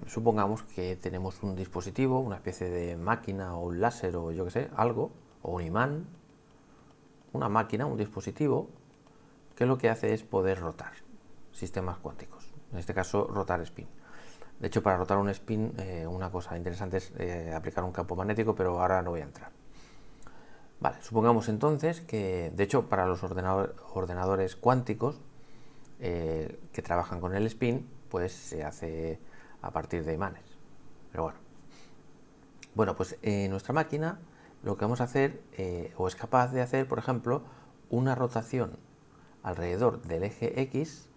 supongamos que tenemos un dispositivo, una especie de máquina o un láser o yo que sé, algo, o un imán, una máquina, un dispositivo, que lo que hace es poder rotar sistemas cuánticos, en este caso rotar spin. De hecho, para rotar un spin, una cosa interesante es aplicar un campo magnético, pero ahora no voy a entrar. Vale, supongamos entonces que, de hecho, para los ordenadores cuánticos que trabajan con el spin, pues se hace a partir de imanes. Pero bueno. Bueno, pues nuestra máquina lo que vamos a hacer, o es capaz de hacer, por ejemplo, una rotación alrededor del eje X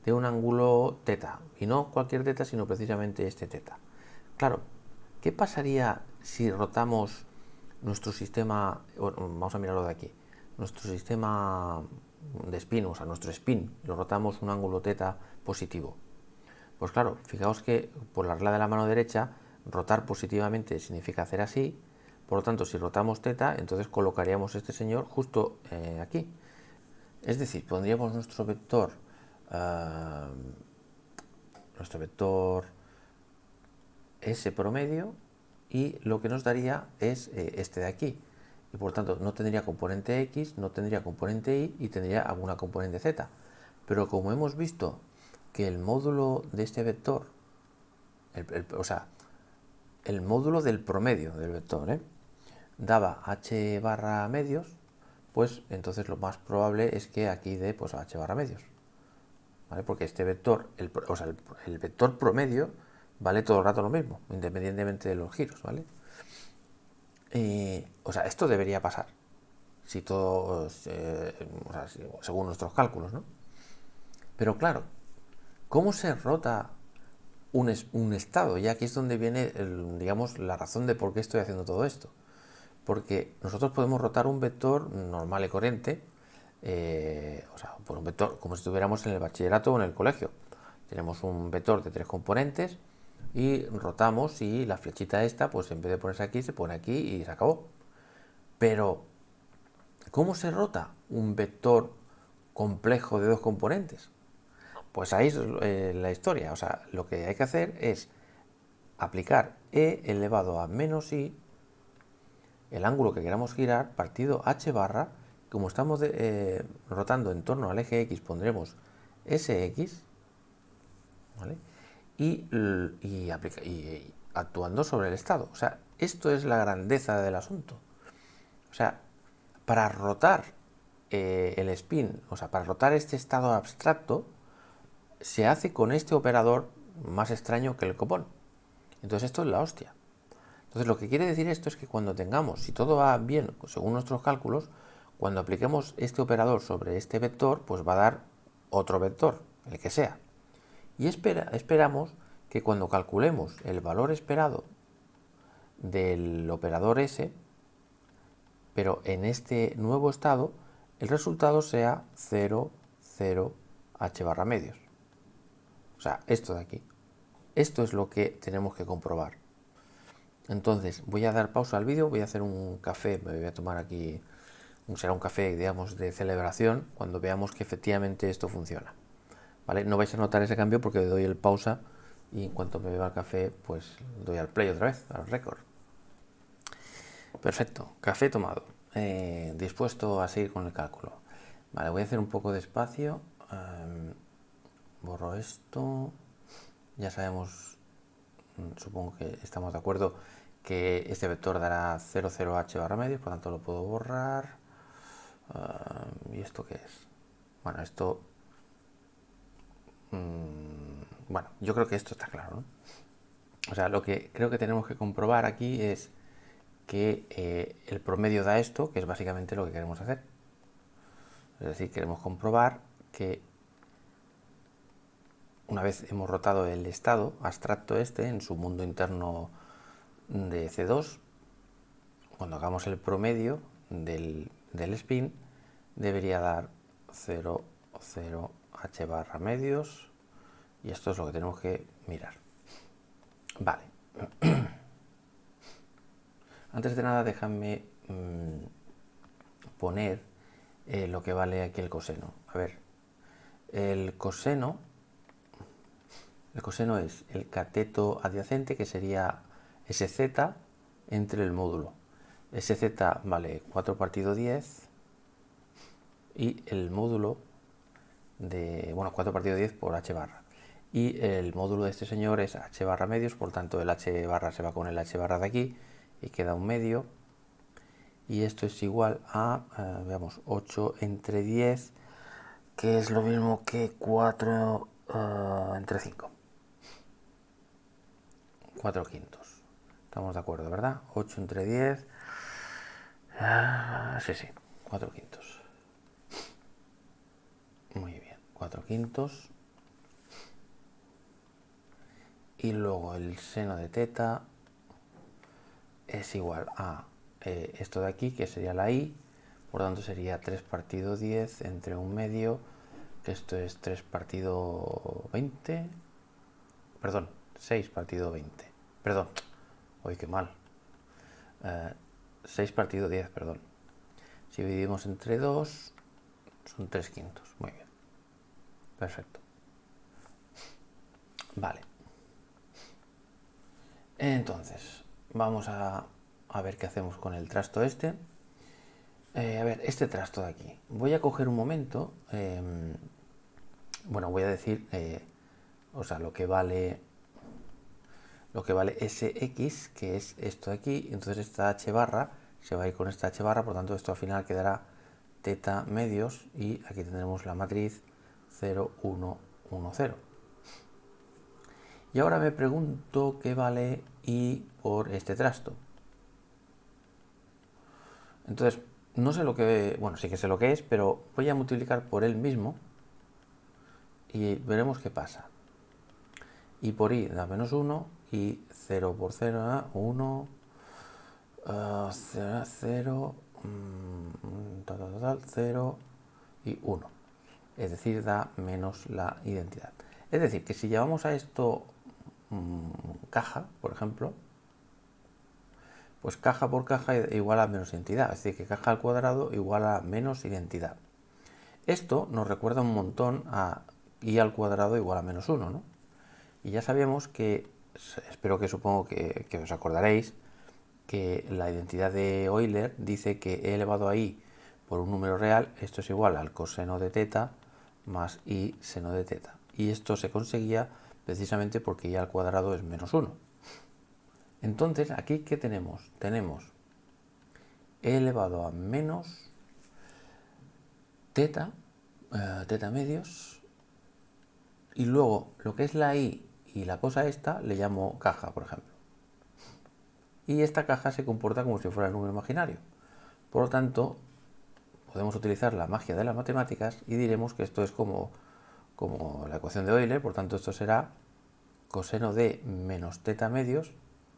de un ángulo teta, y no cualquier teta, sino precisamente este teta. Claro, ¿qué pasaría si rotamos nuestro sistema, vamos a mirarlo de aquí, nuestro sistema de spin, o sea, nuestro spin, lo rotamos un ángulo teta positivo? Pues claro, fijaos que por la regla de la mano derecha, rotar positivamente significa hacer así, por lo tanto, si rotamos teta, entonces colocaríamos este señor justo aquí. Es decir, pondríamos nuestro vector S promedio, y lo que nos daría es este de aquí. Y por tanto no tendría componente X, no tendría componente Y y tendría alguna componente Z. Pero como hemos visto que el módulo de este vector, o sea, el módulo del promedio del vector, daba H barra medios, pues entonces lo más probable es que aquí dé pues H barra medios. ¿Vale? Porque este vector, el vector promedio, vale todo el rato lo mismo, independientemente de los giros, ¿vale? O sea, esto debería pasar, si todo, según nuestros cálculos, ¿no? Pero claro, ¿cómo se rota un estado? Y aquí es donde viene, digamos, la razón de por qué estoy haciendo todo esto. Porque nosotros podemos rotar un vector normal y corriente, o sea, por un vector como si estuviéramos en el bachillerato o en el colegio. Tenemos un vector de 3 componentes y rotamos, y la flechita esta, pues en vez de ponerse aquí, se pone aquí y se acabó. Pero, ¿cómo se rota un vector complejo de 2 componentes? Pues ahí es la historia. O sea, lo que hay que hacer es aplicar e elevado a menos i, el ángulo que queramos girar, partido h barra. Como estamos rotando en torno al eje X, pondremos sx, ¿vale? Y actuando sobre el estado. O sea, esto es la grandeza del asunto. O sea, para rotar el spin, o sea, para rotar este estado abstracto, se hace con este operador más extraño que el copón. Entonces esto es la hostia. Entonces lo que quiere decir esto es que cuando tengamos, si todo va bien según nuestros cálculos, cuando apliquemos este operador sobre este vector, pues va a dar otro vector, el que sea. Y esperamos que cuando calculemos el valor esperado del operador S, pero en este nuevo estado, el resultado sea 0, 0, h barra medios. O sea, esto de aquí. Esto es lo que tenemos que comprobar. Entonces voy a dar pausa al vídeo, voy a hacer un café, me voy a tomar aquí será un café, digamos, de celebración cuando veamos que efectivamente esto funciona. ¿Vale? No vais a notar ese cambio porque doy el pausa y en cuanto me beba el café, pues doy al play otra vez, al récord. Perfecto, café tomado. Dispuesto a seguir con el cálculo. Vale, voy a hacer un poco de espacio. Borro esto. Ya sabemos, supongo que estamos de acuerdo, que este vector dará 00h barra medios, por tanto lo puedo borrar. ¿Y esto qué es? Bueno, esto... bueno, yo creo que esto está claro, ¿no? O sea, lo que creo que tenemos que comprobar aquí es que el promedio da esto, que es básicamente lo que queremos hacer. Es decir, queremos comprobar que una vez hemos rotado el estado abstracto este en su mundo interno de C2, cuando hagamos el promedio del spin, debería dar 0, 0, h barra medios, y esto es lo que tenemos que mirar. Vale. Antes de nada, déjame poner lo que vale aquí el coseno. A ver, el coseno es el cateto adyacente, que sería sz entre el módulo. Sz vale 4 partido 10 y el módulo de, bueno, 4 partido 10 por h barra. Y el módulo de este señor es h barra medios, por tanto el h barra se va con el h barra de aquí y queda un medio. Y esto es igual a, veamos, 8 entre 10, que es lo mismo que 4 entre 5. 4 quintos. Estamos de acuerdo, ¿verdad? 8 entre 10. Sí, 4 quintos. Muy bien, 4 quintos. Y luego el seno de teta es igual a esto de aquí, que sería la i. Por lo tanto sería 3 partido 10 entre un medio, que esto es 3 partido 20. Perdón, 6 partido 20. Perdón, uy, qué mal. 6 partido 10, perdón. Si dividimos entre 2, son 3 quintos. Muy bien. Perfecto. Vale. Entonces, vamos a ver qué hacemos con el trasto este. A ver, este trasto de aquí. Voy a coger un momento. Bueno, voy a decir, o sea, lo que vale sx, que es esto de aquí. Entonces esta h barra se va a ir con esta h barra, por lo tanto esto al final quedará teta medios y aquí tendremos la matriz 0, 1, 1, 0. Y ahora me pregunto qué vale i por este trasto. Entonces, no sé lo que... Bueno, sí que sé lo que es, pero voy a multiplicar por él mismo y veremos qué pasa. I por i da menos 1 y 0 por 0 da 1, 0, 0, 0 y 1. Es decir, da menos la identidad. Es decir, que si llevamos a esto caja, por ejemplo, pues caja por caja igual a menos identidad. Es decir, que caja al cuadrado igual a menos identidad. Esto nos recuerda un montón a i al cuadrado igual a menos 1, ¿no? Y ya sabemos que, espero que supongo que os acordaréis, que la identidad de Euler dice que e elevado a i por un número real, esto es igual al coseno de teta más i seno de teta. Y esto se conseguía precisamente porque i al cuadrado es menos 1. Entonces, aquí, ¿qué tenemos? Tenemos e elevado a menos teta, teta medios, y luego lo que es la i y la cosa esta le llamo caja, por ejemplo. Y esta caja se comporta como si fuera el número imaginario. Por lo tanto, podemos utilizar la magia de las matemáticas y diremos que esto es como la ecuación de Euler. Por tanto, esto será coseno de menos teta medios,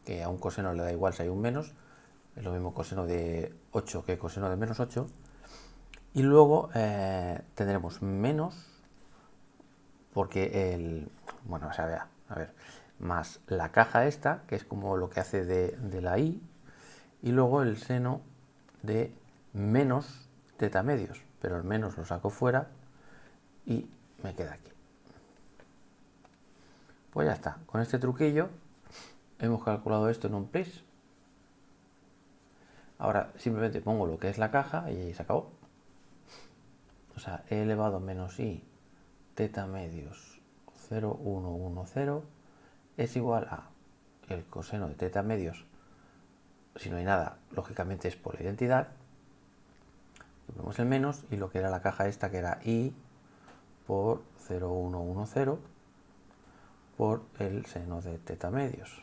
que a un coseno le da igual si hay un menos, es lo mismo coseno de 8 que coseno de menos 8. Y luego tendremos menos, porque bueno, o sea, a ver, más la caja esta, que es como lo que hace de la i, y luego el seno de menos teta medios, pero el menos lo saco fuera y me queda aquí. Pues ya está, con este truquillo hemos calculado esto en un plis. Ahora simplemente pongo lo que es la caja y se acabó. O sea, e elevado a menos i teta medios 0,110 es igual a el coseno de teta medios. Si no hay nada, lógicamente es por la identidad. Ponemos el menos y lo que era la caja esta, que era i por 0,110 por el seno de teta medios.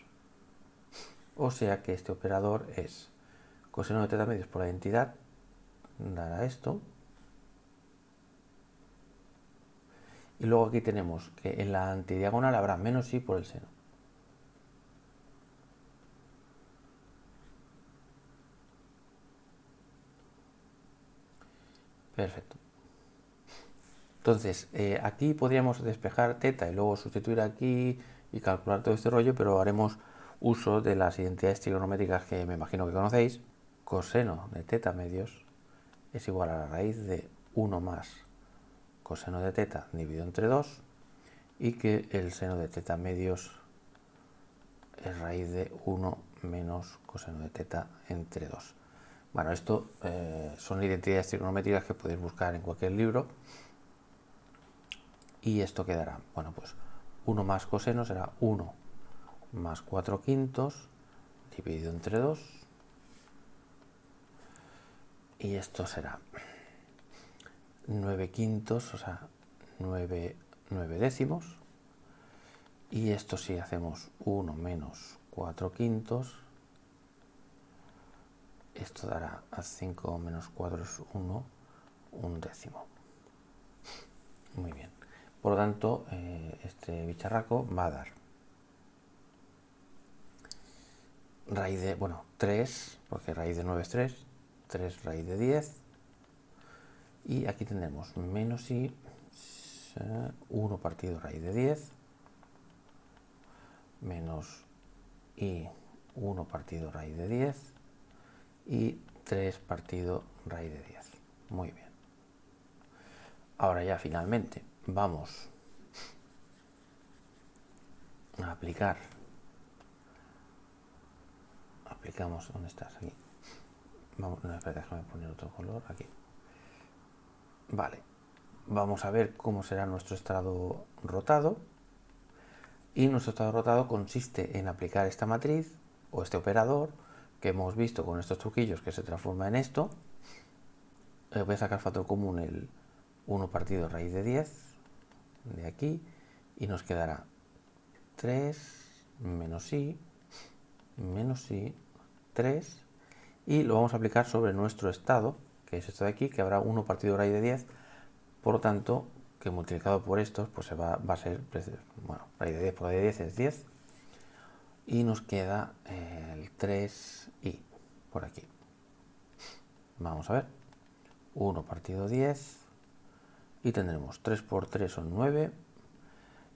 O sea que este operador es coseno de teta medios por la identidad, dará esto. Y luego aquí tenemos que en la antidiagonal habrá menos i por el seno. Perfecto. Entonces, aquí podríamos despejar teta y luego sustituir aquí y calcular todo este rollo, pero haremos uso de las identidades trigonométricas que me imagino que conocéis. Coseno de teta medios es igual a la raíz de 1 más coseno de teta dividido entre 2 y que el seno de teta medios es raíz de 1 menos coseno de teta entre 2. Bueno, esto son identidades trigonométricas que podéis buscar en cualquier libro. Y esto quedará, bueno, pues 1 más coseno será 1 más 4 quintos dividido entre 2. Y esto será 9 quintos, o sea, 9 décimos. Y esto si hacemos 1 menos 4 quintos, esto dará a 5 menos 4 es 1, un décimo. Muy bien. Por lo tanto, este bicharraco va a dar raíz de, bueno, 3, porque raíz de 9 es 3, 3 raíz de 10. Y aquí tendremos menos i, 1 partido raíz de 10, menos i, 1 partido raíz de 10, y 3 partido raíz de 10. Muy bien. Ahora ya finalmente vamos a aplicar. Aplicamos, ¿dónde estás? Aquí. Vamos, no, espera, déjame poner otro color aquí. Vale. Vamos a ver cómo será nuestro estrado rotado. Y nuestro estrado rotado consiste en aplicar esta matriz o este operador que hemos visto con estos truquillos que se transforma en esto. Voy a sacar factor común el 1 partido raíz de 10 de aquí y nos quedará 3 menos i, 3, y lo vamos a aplicar sobre nuestro estado, que es esto de aquí, que habrá 1 partido raíz de 10, por lo tanto, que multiplicado por estos, pues va a ser, bueno, raíz de 10 por raíz de 10 es 10, y nos queda el 3i por aquí. Vamos a ver, 1 partido 10, y tendremos 3 por 3 son 9,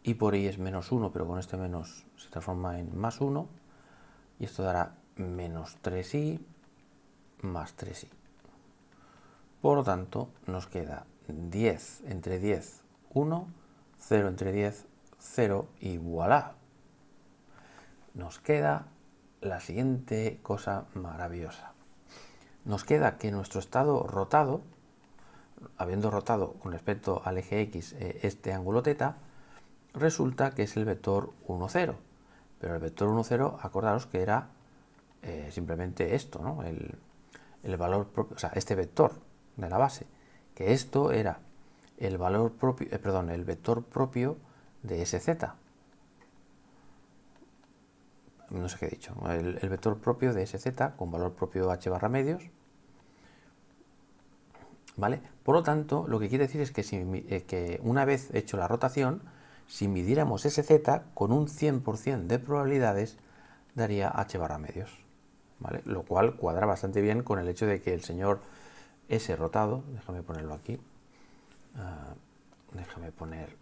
y por i es menos 1, pero con este menos se transforma en más 1, y esto dará menos 3i más 3i. Por lo tanto, nos queda 10 entre 10, 1, 0 entre 10, 0, y voilà. Nos queda la siguiente cosa maravillosa. Nos queda que nuestro estado rotado, habiendo rotado con respecto al eje X este ángulo θ, resulta que es el vector 1, 0. Pero el vector 1, 0, acordaros que era simplemente esto, ¿no? El valor propio, o sea, este vector de la base, que esto era el valor propio, el vector propio de sz. No sé qué he dicho, el vector propio de sz con valor propio h barra medios, ¿vale? Por lo tanto, lo que quiere decir es que, que una vez hecho la rotación, si midiéramos sz con un 100% de probabilidades, daría h barra medios, ¿vale? Lo cual cuadra bastante bien con el hecho de que el señor S rotado, déjame ponerlo aquí, déjame poner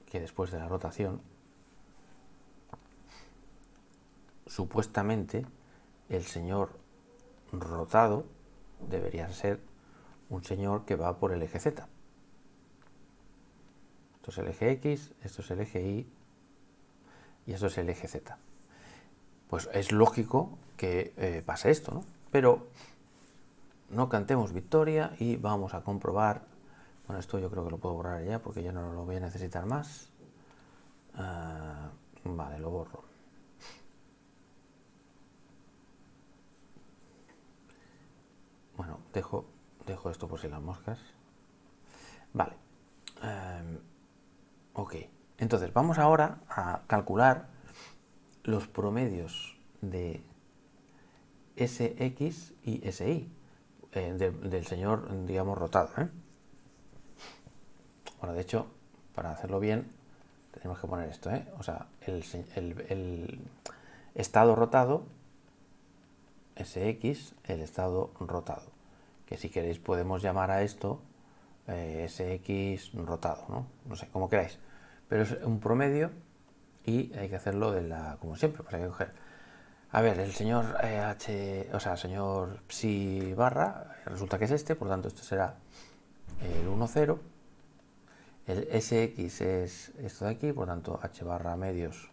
que después de la rotación, supuestamente el señor rotado debería ser un señor que va por el eje Z. Esto es el eje X, esto es el eje Y y esto es el eje Z. Pues es lógico que pase esto, ¿no? Pero no cantemos victoria y vamos a comprobar. Bueno, esto yo creo que lo puedo borrar ya porque ya no lo voy a necesitar más. Vale, lo borro. Bueno, dejo esto por si las moscas. Vale. Ok. Entonces, vamos ahora a calcular los promedios de SX y SY del señor, digamos, rotado. Bueno, de hecho, para hacerlo bien, tenemos que poner esto, o sea, el estado rotado, SX, el estado rotado, que si queréis podemos llamar a esto SX rotado, no sé, como queráis, pero es un promedio y hay que hacerlo como siempre, pues hay que coger, a ver, el señor o sea, el señor psi barra, resulta que es este, por tanto esto será el 1, 0. El SX es esto de aquí, por tanto h barra medios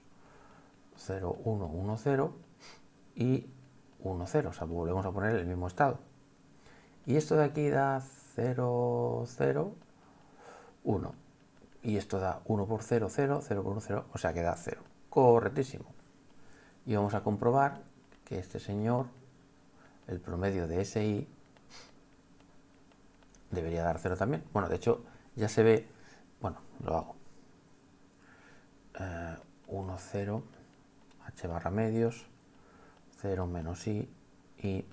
0, 1, 1, 0 y 1, 0, o sea, volvemos a poner el mismo estado. Y esto de aquí da 0, 0, 1. Y esto da 1 por 0, 0, 0 por 1, 0, o sea que da 0. Correctísimo. Y vamos a comprobar que este señor, el promedio de SI, debería dar 0 también. Bueno, de hecho, ya se ve. Bueno, lo hago. 1, 0, h barra medios, 0 menos i, y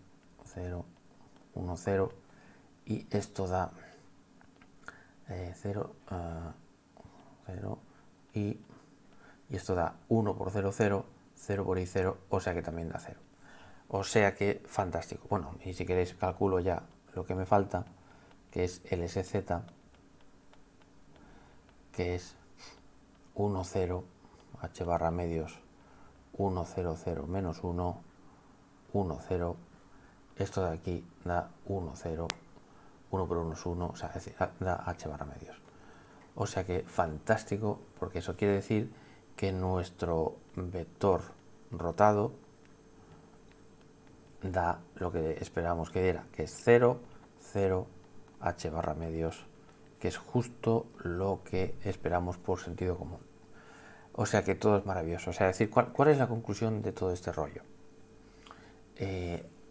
0, 1, 0, y esto da 0, 0, y esto da 1 por 0, 0, 0 por i, 0, o sea que también da 0. O sea que fantástico. Bueno, y si queréis calculo ya lo que me falta, que es el SZ, que es 1, 0, h barra medios, 1, 0, 0, menos 1, 1, 0. Esto de aquí da 1, 0, 1 por 1 es 1, o sea, es decir, da h barra medios. O sea que fantástico, porque eso quiere decir que nuestro vector rotado da lo que esperamos que diera, que es 0, 0, h barra medios, que es justo lo que esperamos por sentido común. O sea que todo es maravilloso. O sea, decir, ¿cuál es la conclusión de todo este rollo?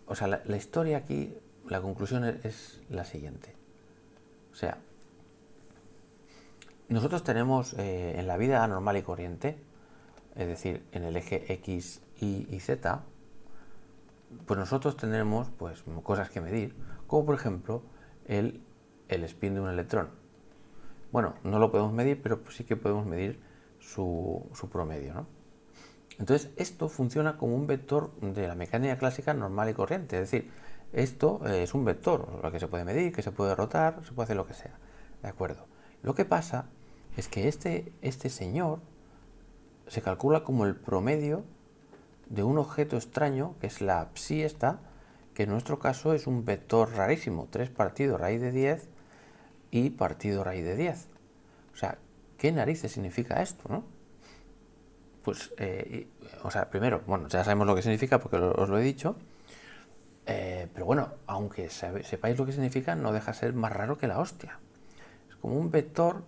O sea, la historia aquí, la conclusión es la siguiente. O sea, nosotros tenemos en la vida normal y corriente, es decir, en el eje X, Y y Z, pues nosotros tendremos pues, cosas que medir, como por ejemplo el spin de un electrón. Bueno, no lo podemos medir, pero sí que podemos medir su promedio, ¿no? Entonces, esto funciona como un vector de la mecánica clásica normal y corriente. Es decir, esto es un vector, lo que se puede medir, que se puede rotar, se puede hacer lo que sea. ¿De acuerdo? Lo que pasa es que este señor se calcula como el promedio de un objeto extraño, que es la psi esta, que en nuestro caso es un vector rarísimo, 3 partido raíz de 10 y partido raíz de 10. O sea, ¿qué narices significa esto, no? Pues, o sea, primero, bueno, ya sabemos lo que significa porque os lo he dicho, pero bueno, aunque sepáis lo que significa, no deja de ser más raro que la hostia. Es como un vector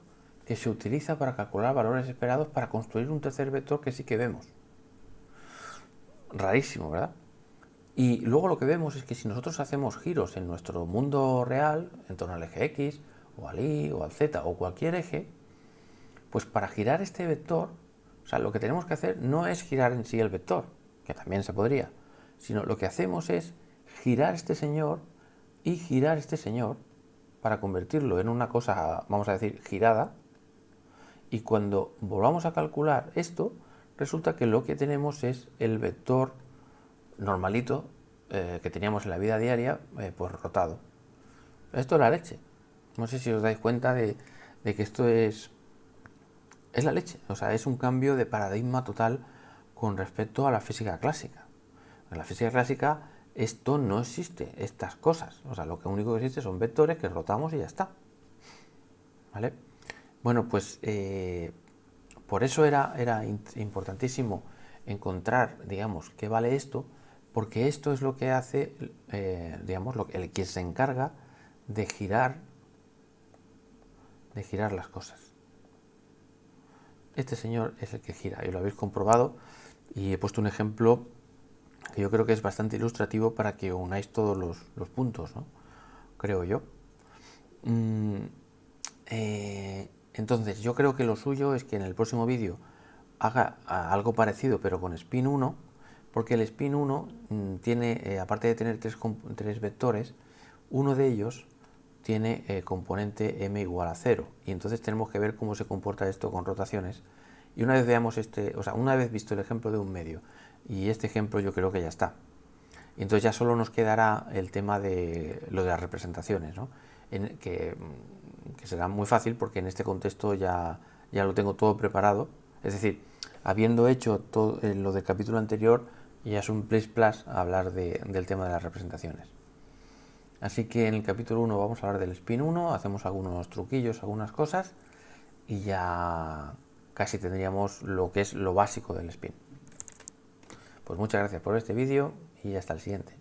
que se utiliza para calcular valores esperados para construir un tercer vector que sí que vemos. Rarísimo, ¿verdad? Y luego lo que vemos es que si nosotros hacemos giros en nuestro mundo real, en torno al eje X, o al Y, o al Z, o cualquier eje, pues para girar este vector, o sea, lo que tenemos que hacer no es girar en sí el vector, que también se podría, sino lo que hacemos es girar este señor y girar este señor para convertirlo en una cosa, vamos a decir, girada, y cuando volvamos a calcular esto, resulta que lo que tenemos es el vector normalito que teníamos en la vida diaria, pues rotado. Esto es la leche. No sé si os dais cuenta de que esto es la leche. O sea, es un cambio de paradigma total con respecto a la física clásica. En la física clásica esto no existe, estas cosas. O sea, lo único que existe son vectores que rotamos y ya está. ¿Vale? Bueno, pues por eso era importantísimo encontrar, digamos, qué vale esto, porque esto es lo que hace, digamos, el que se encarga de girar las cosas. Este señor es el que gira, y lo habéis comprobado, y he puesto un ejemplo que yo creo que es bastante ilustrativo para que unáis todos los puntos, ¿no? Creo yo. Entonces, yo creo que lo suyo es que en el próximo vídeo haga algo parecido, pero con Spin 1, porque el Spin 1 tiene, aparte de tener tres vectores, uno de ellos tiene componente m igual a 0, y entonces tenemos que ver cómo se comporta esto con rotaciones. Y una vez veamos una vez visto el ejemplo de un medio, y este ejemplo yo creo que ya está. Y entonces ya solo nos quedará el tema de lo de las representaciones, ¿no? Que será muy fácil porque en este contexto ya lo tengo todo preparado. Es decir, habiendo hecho todo lo del capítulo anterior, ya es un plus hablar del tema de las representaciones. Así que en el capítulo 1 vamos a hablar del Spin 1, hacemos algunos truquillos, algunas cosas, y ya casi tendríamos lo que es lo básico del Spin. Pues muchas gracias por este vídeo y hasta el siguiente.